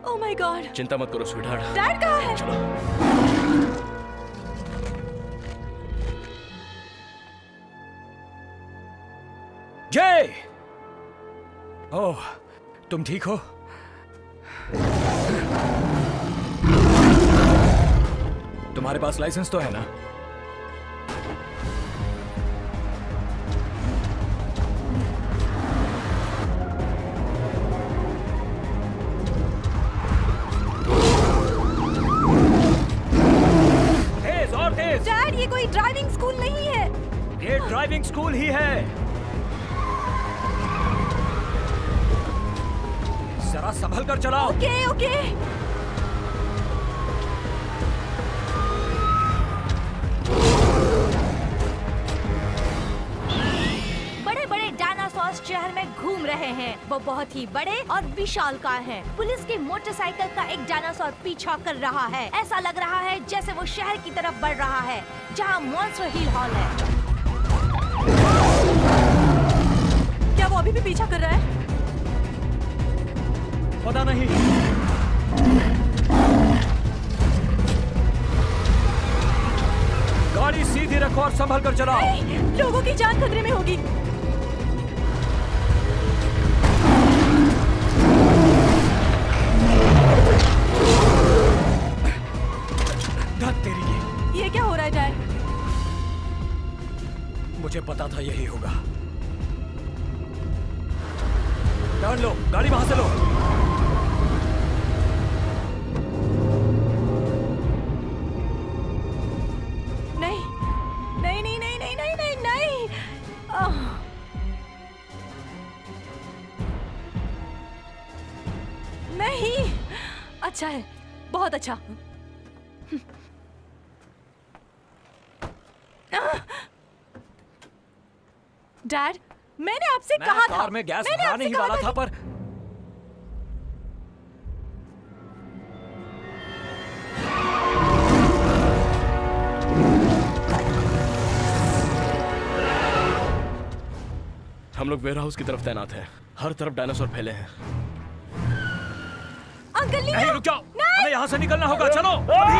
Oh my God. चिंता मत करो स्वीटहार्ट। डैड कहाँ है? चलो। जय। ओह, तुम ठीक हो? तुम्हारे पास लाइसेंस तो है ना? तेज और तेज। डैड, ये कोई ड्राइविंग स्कूल नहीं है। ये ड्राइविंग स्कूल ही है। जरा संभल कर चलाओ। Okay okay. बड़े बड़े डायनासोर्स शहर में घूम रहे हैं। वो बहुत ही बड़े और विशालकाय हैं। पुलिस की मोटरसाइकिल का एक डायनासोर पीछा कर रहा है। ऐसा लग रहा है जैसे वो शहर की तरफ बढ़ रहा है, जहाँ मॉन्स्टर हिल हॉल है। क्या वो अभी भी पीछा कर रहा है? पता नहीं। गाड़ी सीधी रखो और संभल कर चलाओ। नहीं, लोगों की जान खतरे में होगी। तेरी ये क्या हो रहा है डैड? मुझे पता था यही होगा। टर्न लो, गाड़ी वहां से लो। नहीं नहीं नहीं नहीं नहीं नहीं नहीं अच्छा है, बहुत अच्छा। डैड, मैंने आपसे कहा था, कार में गैस मैंने भराने आपसे ही कहा वाला था, पर हम लोग वेयर हाउस की तरफ तैनात हैं। हर तरफ डायनासोर फैले हैं। अंकल लियो, नहीं, रुक जाओ, हमें यहाँ से निकलना होगा, चलो अभी।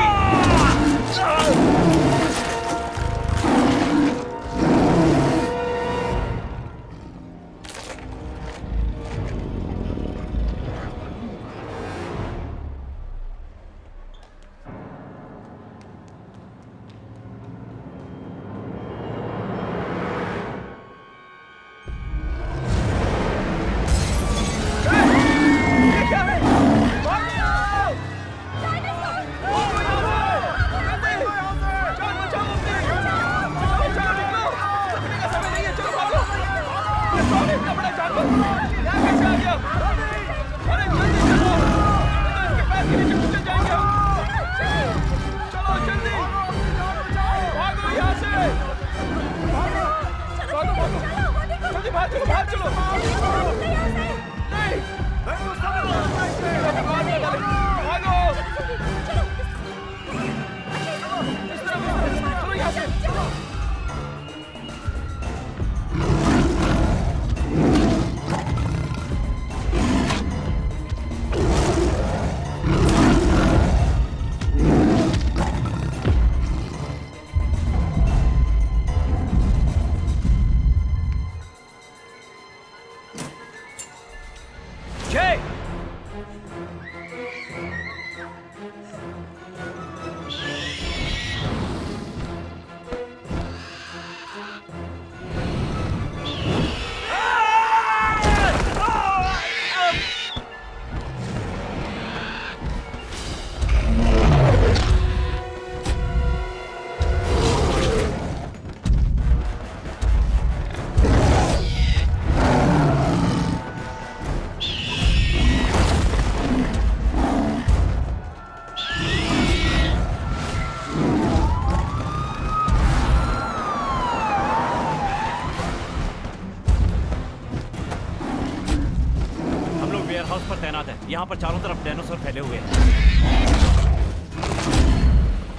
यहाँ पर चारों तरफ डायनासोर फैले हुए हैं।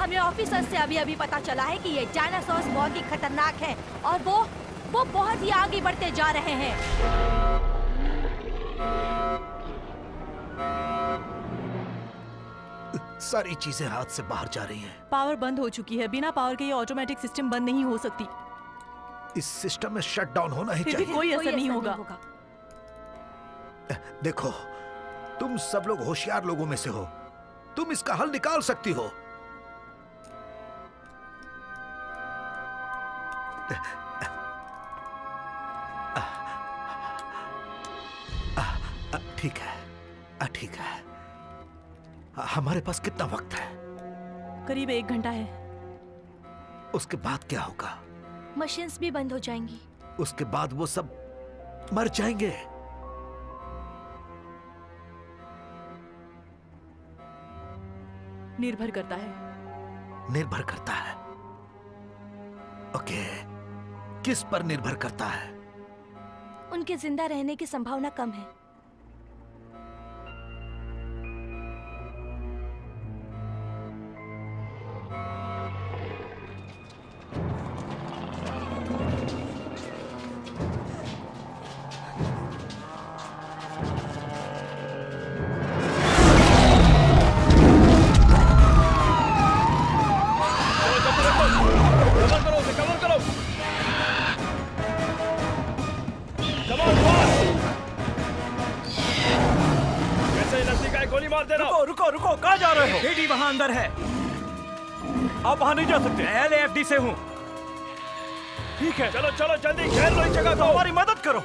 हमें ऑफिसर से अभी अभी पता चला है कि ये डायनासोर्स बहुत ही खतरनाक हैं और वो बहुत ही आगे बढ़ते जा रहे हैं। सारी चीजें हाथ से बाहर जा रही हैं। पावर बंद हो चुकी है, बिना पावर के ये ऑटोमेटिक सिस्टम बंद नहीं हो सकती। इस सिस्टम में शट डाउन होना ही फिर भी चाहिए। कोई असर नहीं होगा। देखो, तुम सब लोग होशियार लोगों में से हो, तुम इसका हल निकाल सकती हो। ठीक है, ठीक है। हमारे पास कितना वक्त है? करीब 1 घंटा है। उसके बाद क्या होगा? मशीन्स भी बंद हो जाएंगी। उसके बाद वो सब मर जाएंगे। निर्भर करता है। निर्भर करता है? ओके, किस पर निर्भर करता है? उनके जिंदा रहने की संभावना कम है। रुको, कहाँ जा रहे हो? केडी वहां अंदर है। आप वहां नहीं जा सकते। LAFD से हूँ। ठीक है, चलो चलो जल्दी घेर लो इस जगह को। हमारी मदद करो।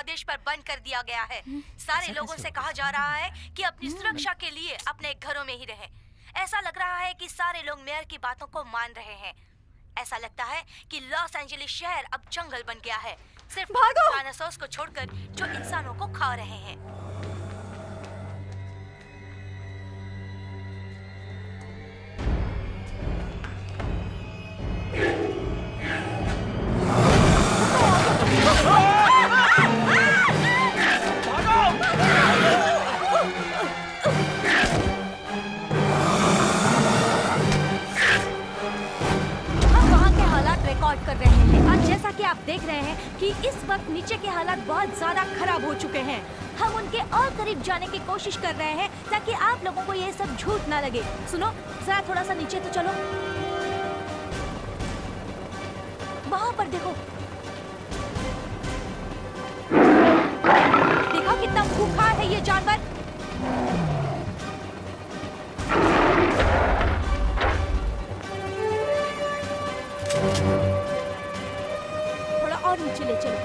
प्रदेश पर बंद कर दिया गया है। सारे लोगों से कहा जा रहा है कि अपनी सुरक्षा के लिए अपने घरों में ही रहें। ऐसा लग रहा है कि सारे लोग मेयर की बातों को मान रहे हैं। ऐसा लगता है कि लॉस एंजलिस शहर अब जंगल बन गया है, सिर्फ डायनासोर्स को छोड़कर जो इंसानों को खा रहे हैं। कर रहे हैं और जैसा कि आप देख रहे हैं कि इस वक्त नीचे के हालात बहुत ज्यादा खराब हो चुके हैं। हम उनके और करीब जाने की कोशिश कर रहे हैं ताकि आप लोगों को ये सब झूठ ना लगे। सुनो जरा थोड़ा सा नीचे तो चलो, वहां पर देखो, देखो कितना भूखा है ये जानवर। और नीचे ले चलो।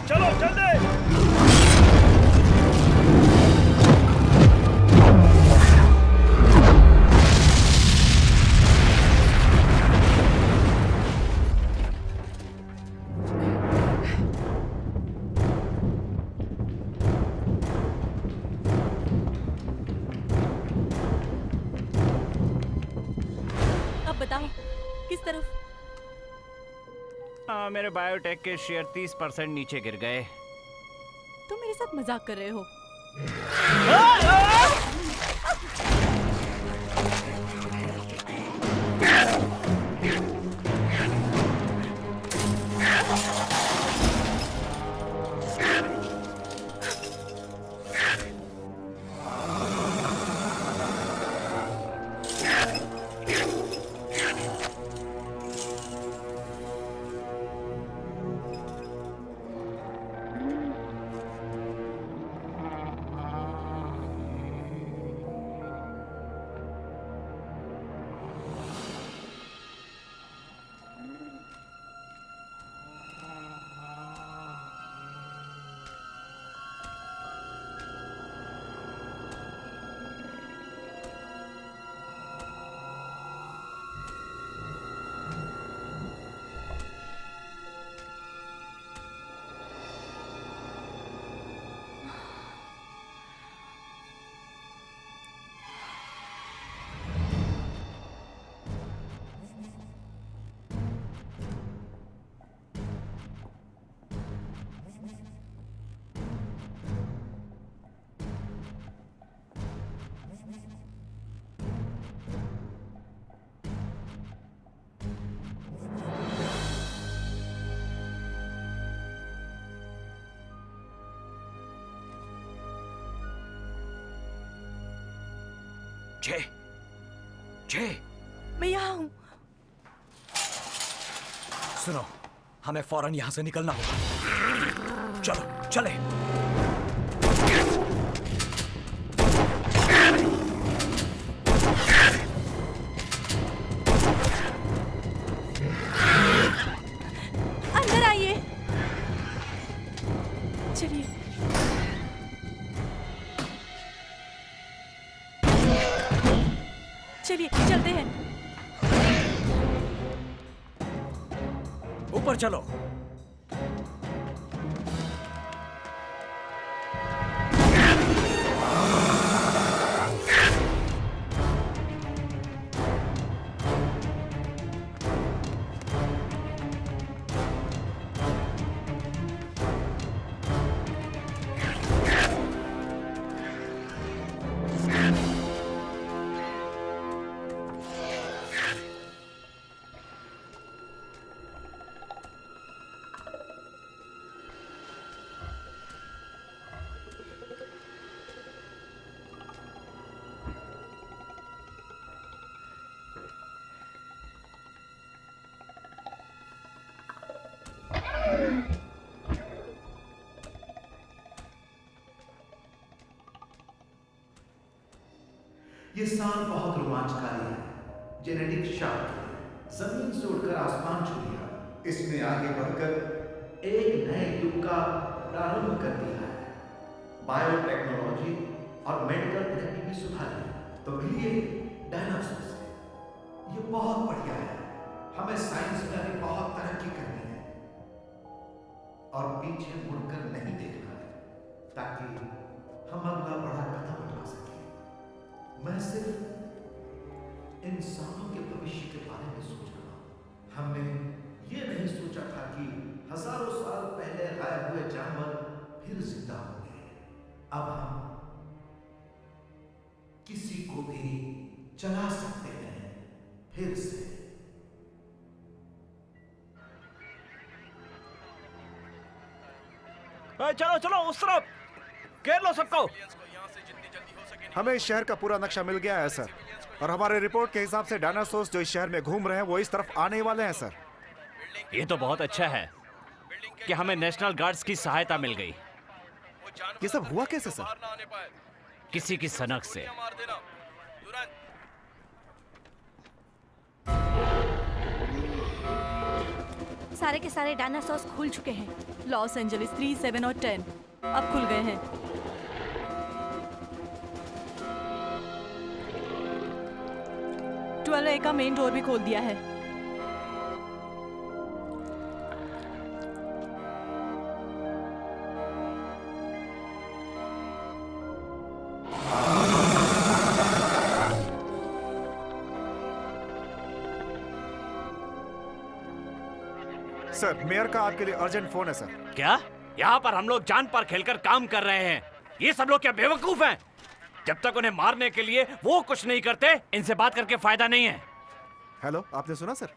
चलो जल्दी। किस तरफ? मेरे बायोटेक के शेयर 30% नीचे गिर गए। तुम मेरे साथ मजाक कर रहे हो? जय, जय, मैं यहाँ हूँ। सुनो, हमें फौरन यहाँ से निकलना होगा। चलो, चले। अंदर आइए। चलिए। चलिए चलते हैं। ऊपर चलो। ये साल बहुत रोमांचकारी है। जेनेटिक शॉक, जमीन से उड़कर आसमान छू लिया। इसने आगे बढ़कर एक नए युग का प्रारंभ कर दिया है। बायोटेक्नोलॉजी और मेडिकल थेरेपी भी सुधारी है। तो मिलिए डायनासोर से। ये बहुत बढ़िया है। हमें साइंस में अभी बहुत तरक्की करनी है और पीछे मुड़कर नहीं देखना है, ताकि हम अगला बड़ा कदम उठा सकें। मैं सिर्फ इंसानों के भविष्य के बारे में सोच रहा हूं। हमने ये नहीं सोचा था कि हजारों साल पहले गायब हुए जानवर फिर जिंदा होंगे। अब हम किसी को भी चला सकते हैं फिर से। चलो चलो उस तरफ, घेर लो सबको। हमें इस शहर का पूरा नक्शा मिल गया है सर, और हमारे रिपोर्ट के हिसाब से डायनासोर्स जो इस शहर में घूम रहे हैं वो इस तरफ आने वाले हैं सर। ये तो बहुत अच्छा है कि हमें नेशनल गार्ड्स की सहायता मिल गई। ये सब हुआ कैसे सर? किसी की सनक से। सारे के सारे डायनासोर्स खुल चुके हैं। लॉस एंजलिस 3, 7 और 10 अब खुल गए हैं। ट्वेल्व ए का मेन डोर भी खोल दिया है। सर, मेयर का आपके लिए अर्जेंट फोन है सर। क्या? यहाँ पर हम लोग जान पर खेलकर काम कर रहे हैं। ये सब लोग क्या बेवकूफ हैं? जब तक उन्हें मारने के लिए वो कुछ नहीं करते, इनसे बात करके फायदा नहीं है। हेलो, आपने सुना सर?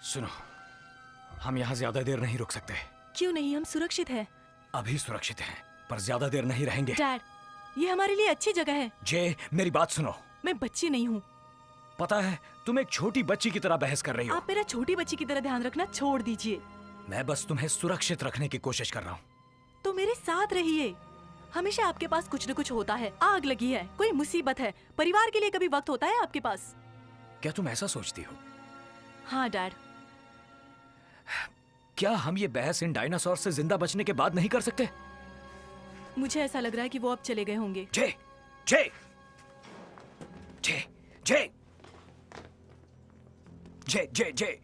सुनो, हम यहाँ ज्यादा देर नहीं रुक सकते। क्यों नहीं? हम सुरक्षित हैं। अभी सुरक्षित हैं, पर ज्यादा देर नहीं रहेंगे। डैड, ये हमारे लिए अच्छी जगह है। जे, मेरी बात सुनो। मैं बच्ची नहीं हूँ। पता है, तुम एक छोटी बच्ची की तरह बहस कर रही हो। आप मेरा छोटी बच्ची की तरह ध्यान रखना छोड़ दीजिए। मैं बस तुम्हें सुरक्षित रखने की कोशिश कर रहा हूँ। तो मेरे साथ रहिए। हमेशा आपके पास कुछ न कुछ होता है। आग लगी है, कोई मुसीबत है, परिवार के लिए कभी वक्त होता है आपके पास? क्या तुम ऐसा सोचती हो? हाँ डैड। क्या हम ये बहस इन डायनासोर से जिंदा बचने के बाद नहीं कर सकते? मुझे ऐसा लग रहा है कि वो अब चले गए होंगे। जे, जे, जे, जे, जे, जे, जे।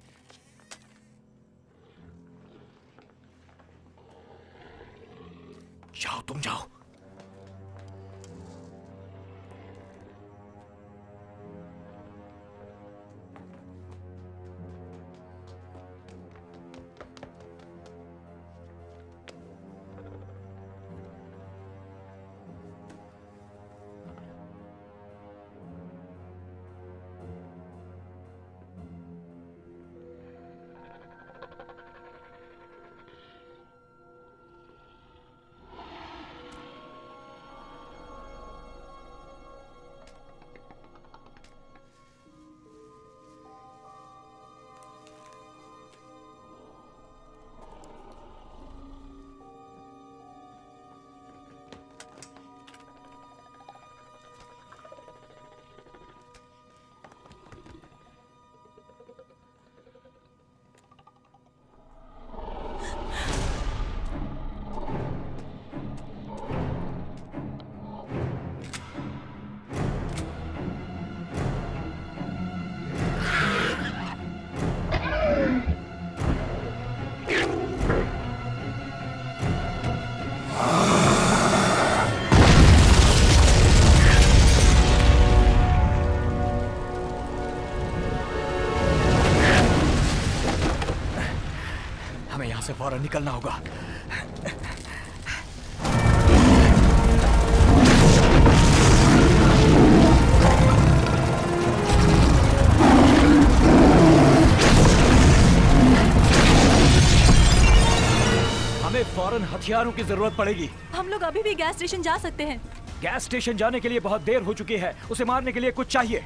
जाओ, तुम जाओ। से फौरन निकलना होगा। हमें फौरन हथियारों की जरूरत पड़ेगी। हम लोग अभी भी गैस स्टेशन जा सकते हैं। गैस स्टेशन जाने के लिए बहुत देर हो चुकी है। उसे मारने के लिए कुछ चाहिए।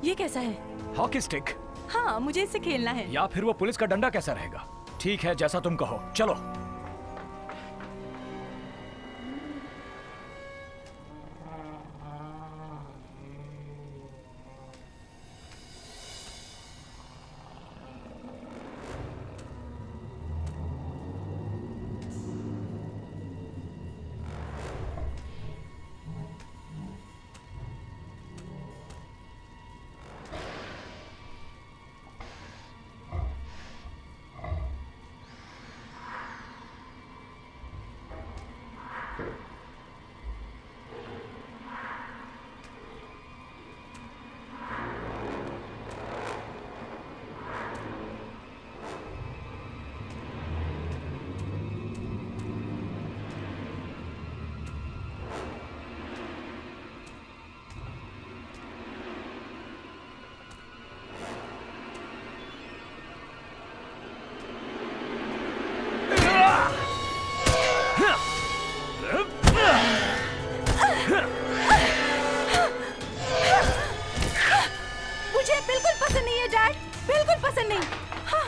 ये कैसा है? Hockey stick. हाँ, मुझे इससे खेलना है। या फिर वो पुलिस का डंडा कैसा रहेगा? ठीक है, जैसा तुम कहो, चलो। मुझे बिल्कुल पसंद नहीं है डैड, बिल्कुल पसंद नहीं। हाँ।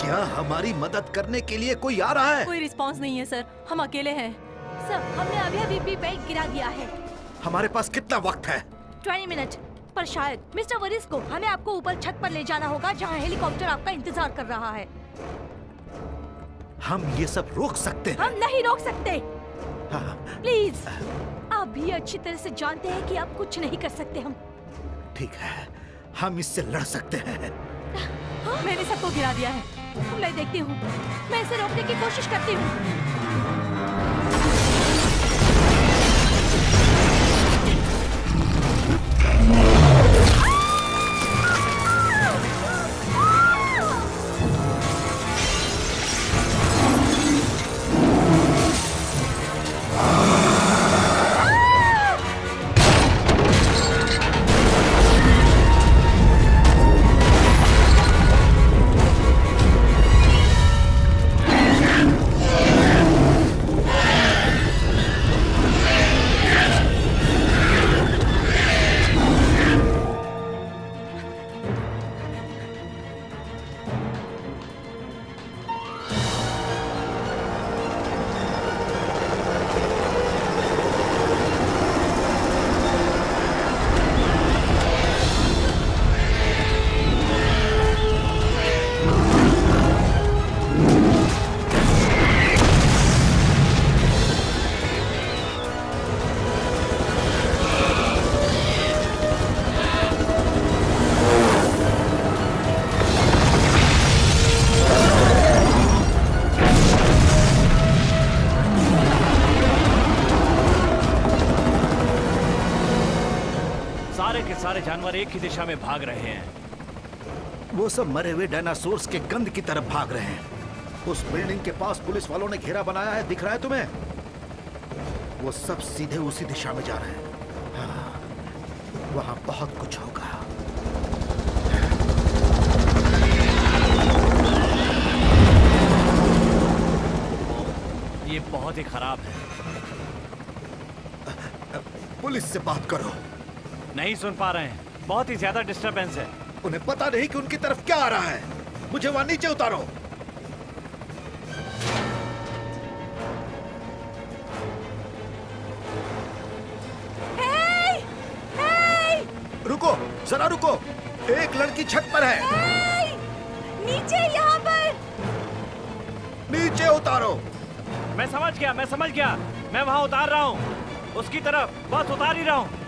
क्या हमारी मदद करने के लिए कोई आ रहा है? कोई रिस्पांस नहीं है सर, हम अकेले हैं। सर, हमने अभी भी बेल्ट गिरा दिया है। हमारे पास कितना वक्त है? 20 मिनट। पर शायद मिस्टर वरिस को हमें आपको ऊपर छत पर ले जाना होगा, जहाँ हेलीकॉप्टर आपका इंतजार कर रहा है। हम ये सब रोक सकते हैं। हम नहीं रोक सकते। हाँ। प्लीज, आप भी अच्छी तरह से जानते हैं कि आप कुछ नहीं कर सकते। हम ठीक है, हम इससे लड़ सकते हैं। मैंने सबको गिरा दिया है। मैं देखती हूँ, मैं इसे रोकने की कोशिश करती हूँ। सारे जानवर एक ही दिशा में भाग रहे हैं। वो सब मरे हुए डायनासोर्स के गंध की तरफ भाग रहे हैं। उस बिल्डिंग के पास पुलिस वालों ने घेरा बनाया है, दिख रहा है तुम्हें? वो सब सीधे उसी दिशा में जा रहे हैं। हाँ, वहां बहुत कुछ होगा। ये बहुत ही खराब है। पुलिस से बात करो। नहीं सुन पा रहे हैं, बहुत ही ज्यादा डिस्टरबेंस है। उन्हें पता नहीं कि उनकी तरफ क्या आ रहा है। मुझे वहां नीचे उतारो। हे! हे! रुको, जरा रुको। एक लड़की छत पर है। हे! नीचे, यहाँ पर। नीचे उतारो। मैं समझ गया। मैं वहां उतार रहा हूँ, उसकी तरफ बस उतार ही रहा हूँ।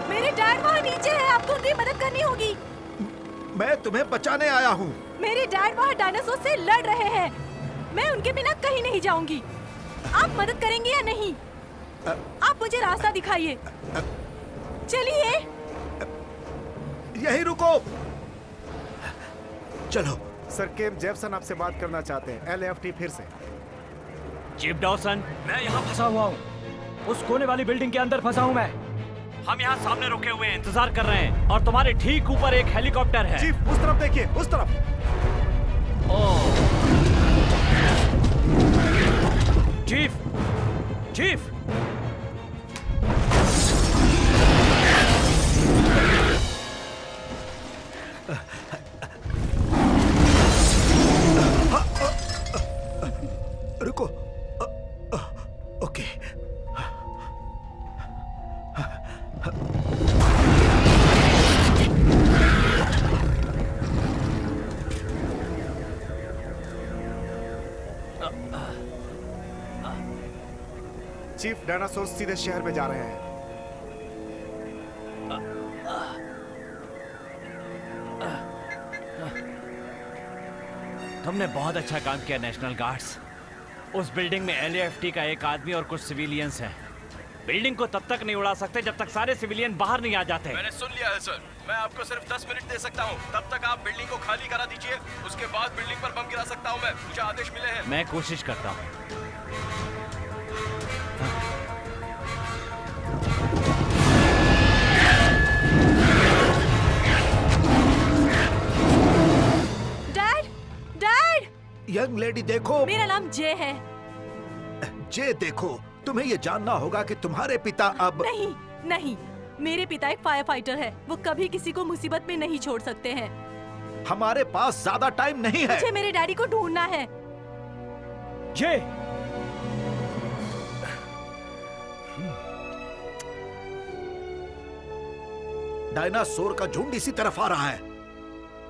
मेरे डैड वहाँ नीचे है, आपको उनकी मदद करनी होगी। मैं तुम्हें बचाने आया हूँ। मेरे डैड वहाँ डायनासोर से लड़ रहे हैं। मैं उनके बिना कहीं नहीं जाऊंगी। आप मदद करेंगे या नहीं? आप मुझे रास्ता दिखाइए। चलिए। यहीं रुको। चलो। सर, केम जेफसन आपसे बात करना चाहते हैं। LAFT फिर से। चीफ डॉसन, मैं यहाँ फंसा हुआ हूँ। उस कोने वाली बिल्डिंग के अंदर फंसा हूँ मैं। हम यहाँ सामने रुके हुए हैं, इंतजार कर रहे हैं और तुम्हारे ठीक ऊपर एक हेलीकॉप्टर है। चीफ उस तरफ देखिए, उस तरफ। चीफ, चीफ, रुको। ओके। चीफ, डायनासोर सीधे शहर में जा रहे हैं। तुमने बहुत अच्छा काम किया नेशनल गार्ड्स। उस बिल्डिंग में LAFT का एक आदमी और कुछ सिविलियंस हैं। बिल्डिंग को तब तक नहीं उड़ा सकते जब तक सारे सिविलियन बाहर नहीं आ जाते। मैंने सुन लिया है सर। मैं आपको सिर्फ 10 मिनट दे सकता हूँ। तब तक आप बिल्डिंग को खाली करा दीजिए। उसके बाद बिल्डिंग पर बम गिरा सकता हूँ मैं। मुझे आदेश मिले हैं। मैं कोशिश करता हूँ। डैड, डैड, यंग लेडी देखो। मेरा नाम जे है। जे देखो, तुम्हें ये जानना होगा कि तुम्हारे पिता अब। नहीं, नहीं, मेरे पिता एक फायर फाइटर है। वो कभी किसी को मुसीबत में नहीं छोड़ सकते हैं। हमारे पास ज्यादा टाइम नहीं है। मुझे मेरे डैडी को ढूंढना है। जे, डायनासोर का झुंड इसी तरफ आ रहा है।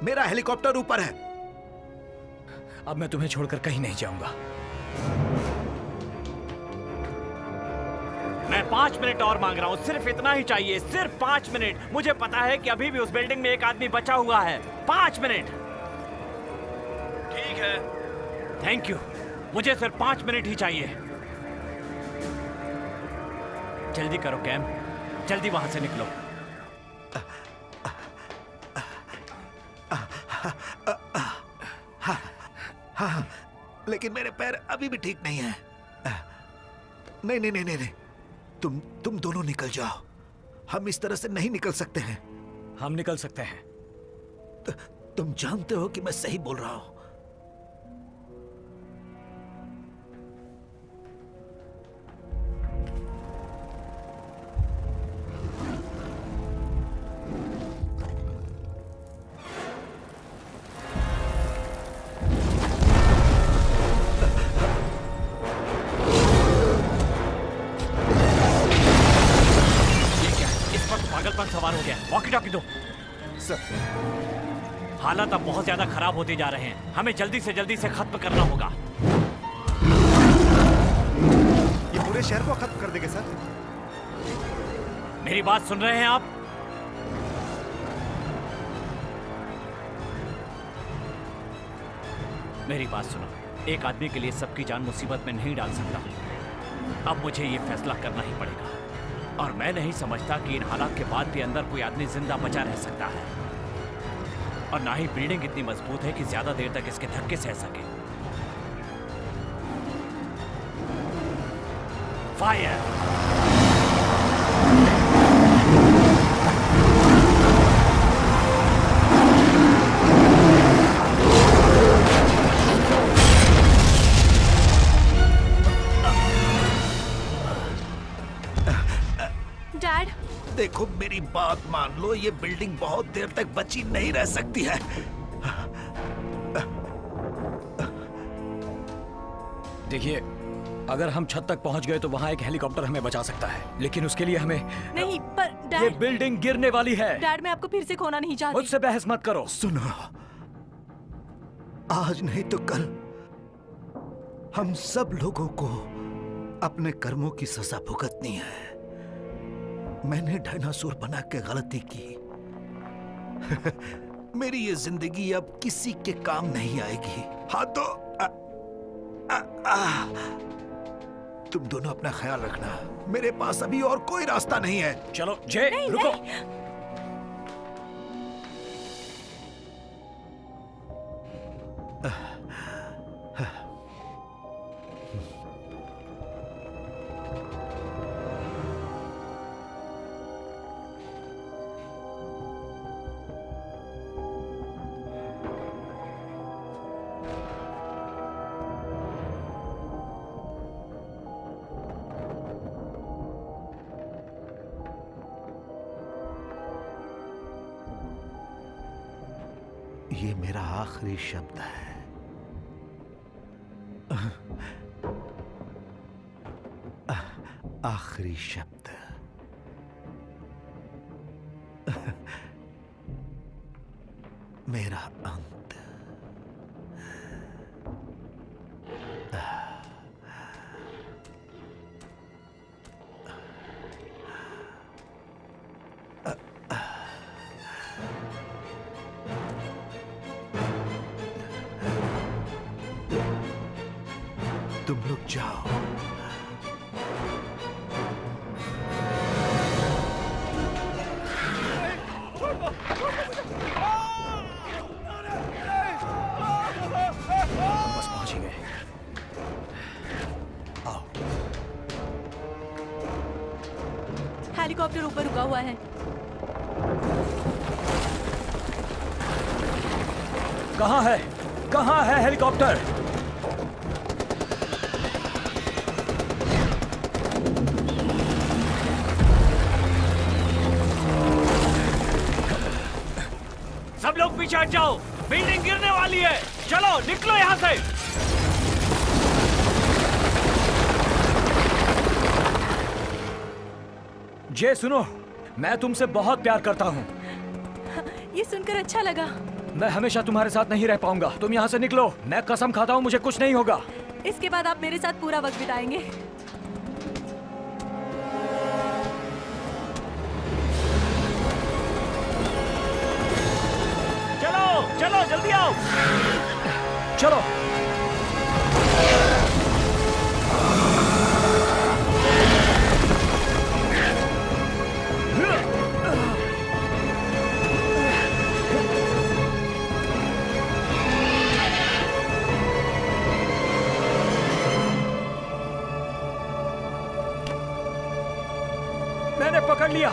मेरा हेलीकॉप्टर ऊपर है। अब मैं तुम्हें छोड़कर कहीं नहीं जाऊंगा। मैं 5 मिनट और मांग रहा हूँ, सिर्फ इतना ही चाहिए, सिर्फ 5 मिनट। मुझे पता है कि अभी भी उस बिल्डिंग में एक आदमी बचा हुआ है। 5 मिनट। ठीक है। Thank you. मुझे सिर्फ 5 मिनट ही चाहिए। जल्दी करो कैम, जल्दी वहां से निकलो। हाँ, लेकिन मेरे पैर अभी भी ठीक नहीं है। नहीं नहीं नहीं नहीं नहीं, तुम दोनों निकल जाओ। हम इस तरह से नहीं निकल सकते हैं। हम निकल सकते हैं। तुम जानते हो कि मैं सही बोल रहा हूं। सवार हो गया। वॉकी टॉकी दो। सर, हालात अब बहुत ज्यादा खराब होते जा रहे हैं। हमें जल्दी से खत्म करना होगा। ये पूरे शहर को खत्म कर देंगे सर। मेरी बात सुन रहे हैं आप? मेरी बात सुनो। एक आदमी के लिए सबकी जान मुसीबत में नहीं डाल सकता। अब मुझे ये फैसला करना ही पड़ेगा। और मैं नहीं समझता कि इन हालात के बाद भी अंदर कोई आदमी जिंदा बचा रह सकता है। और ना ही बिल्डिंग इतनी मजबूत है कि ज्यादा देर तक इसके धक्के सह सके। फायर! डैड, देखो मेरी बात मान लो। ये बिल्डिंग बहुत देर तक बची नहीं रह सकती है। देखिए, अगर हम छत तक पहुंच गए तो वहां एक हेलीकॉप्टर हमें बचा सकता है, लेकिन उसके लिए हमें। नहीं, पर ये डैड, बिल्डिंग गिरने वाली है। डैड, मैं आपको फिर से खोना नहीं चाहती। मुझसे बहस मत करो। सुनो, आज नहीं तो कल हम सब लोगों को अपने कर्मों की सजा भुगतनी है। मैंने डायनासोर बना के गलती की। मेरी ये जिंदगी अब किसी के काम नहीं आएगी। हाँ तो तुम दोनों अपना ख्याल रखना। मेरे पास अभी और कोई रास्ता नहीं है। चलो जे, रुको। ये मेरा आखिरी शब्द है। आखिरी शब्द। मेरा अंत। तुम लोग जाओ। बस पहुंच ही गए। आओ। हेलीकॉप्टर ऊपर रुका हुआ है। कहाँ है? कहाँ है हेलीकॉप्टर? सब लोग पीछे हट जाओ, बिल्डिंग गिरने वाली है। चलो निकलो यहाँ से। जे सुनो, मैं तुमसे बहुत प्यार करता हूँ। ये सुनकर अच्छा लगा। मैं हमेशा तुम्हारे साथ नहीं रह पाऊंगा। तुम यहाँ से निकलो। मैं कसम खाता हूँ मुझे कुछ नहीं होगा। इसके बाद आप मेरे साथ पूरा वक्त बिताएंगे। चलो चलो जल्दी आओ। चलो। मैंने पकड़ लिया।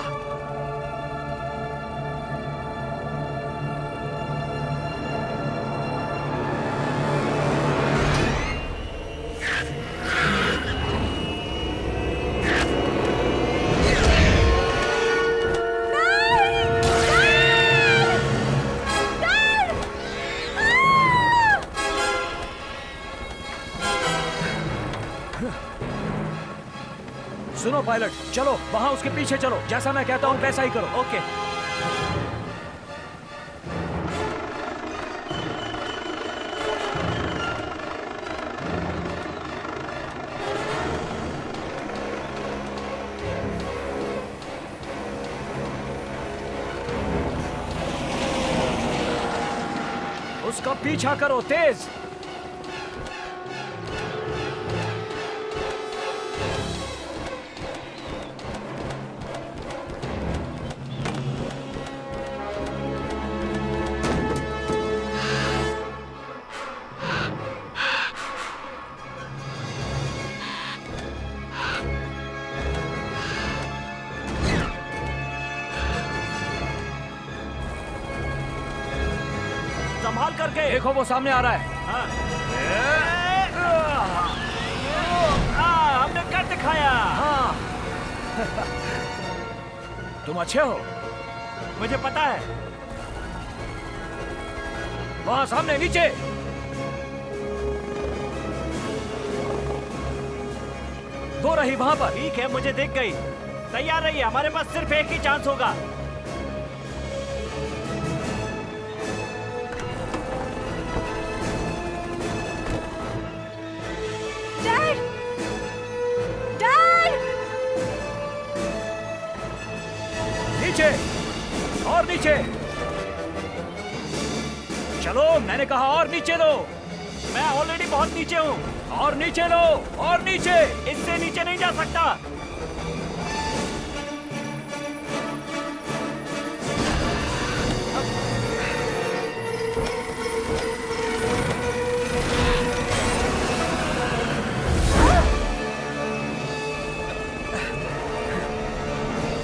सुनो पायलट, चलो वहां उसके पीछे चलो। जैसा मैं कहता हूं वैसा ही करो। ओके। उसका पीछा करो तेज। संभाल करके। देखो वो सामने आ रहा है। हमने कर दिखाया। हाँ। तुम अच्छे हो। मुझे पता है। वहां सामने नीचे। वो रही वहां पर। ठीक है, मुझे दिख गई। तैयार रहिए, हमारे पास सिर्फ एक ही चांस होगा। डैड! डैड! नीचे और नीचे। चलो, मैंने कहा और नीचे लो। मैं ऑलरेडी बहुत नीचे हूँ। और नीचे लो और नीचे। इससे नीचे नहीं जा सकता।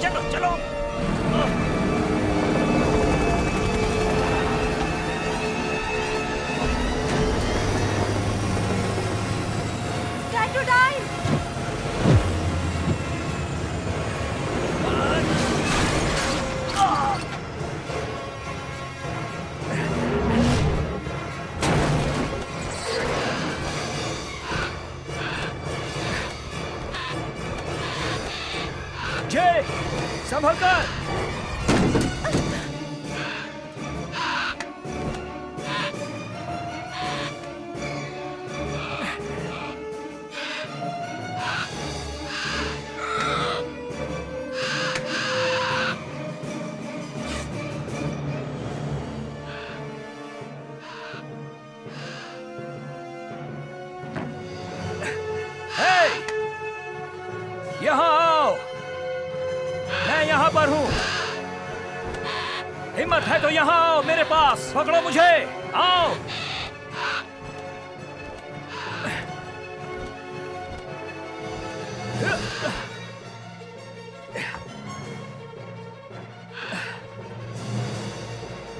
चलो चलो। Time to die! जे संभल कर। यहाँ आओ, मैं यहाँ पर हूँ। हिम्मत है तो यहाँ आओ मेरे पास, पकड़ो मुझे, आओ।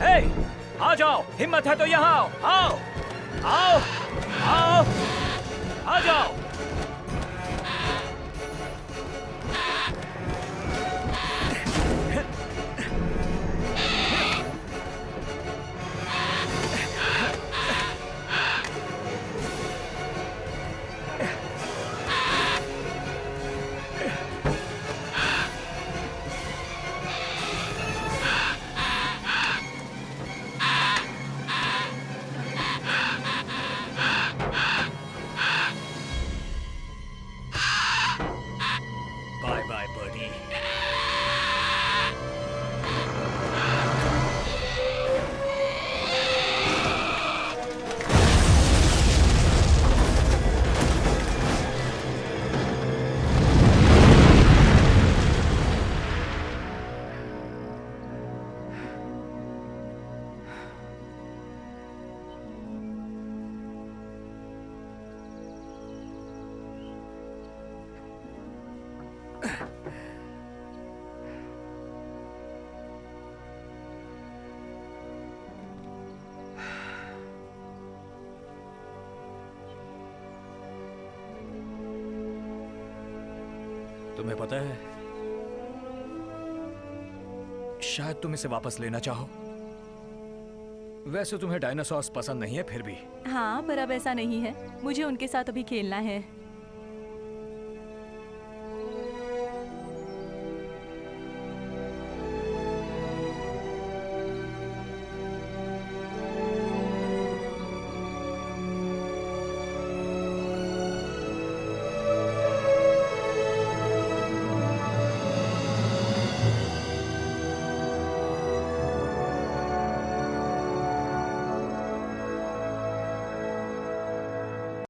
हे, आ जाओ, हिम्मत है तो यहाँ आओ, आओ, आओ, आओ, आ जाओ। Bye bye birdie. तुम्हें पता है, शायद तुम इसे वापस लेना चाहो। वैसे तुम्हें डायनासोर्स पसंद नहीं है फिर भी। हाँ, पर अब ऐसा नहीं है, मुझे उनके साथ अभी खेलना है।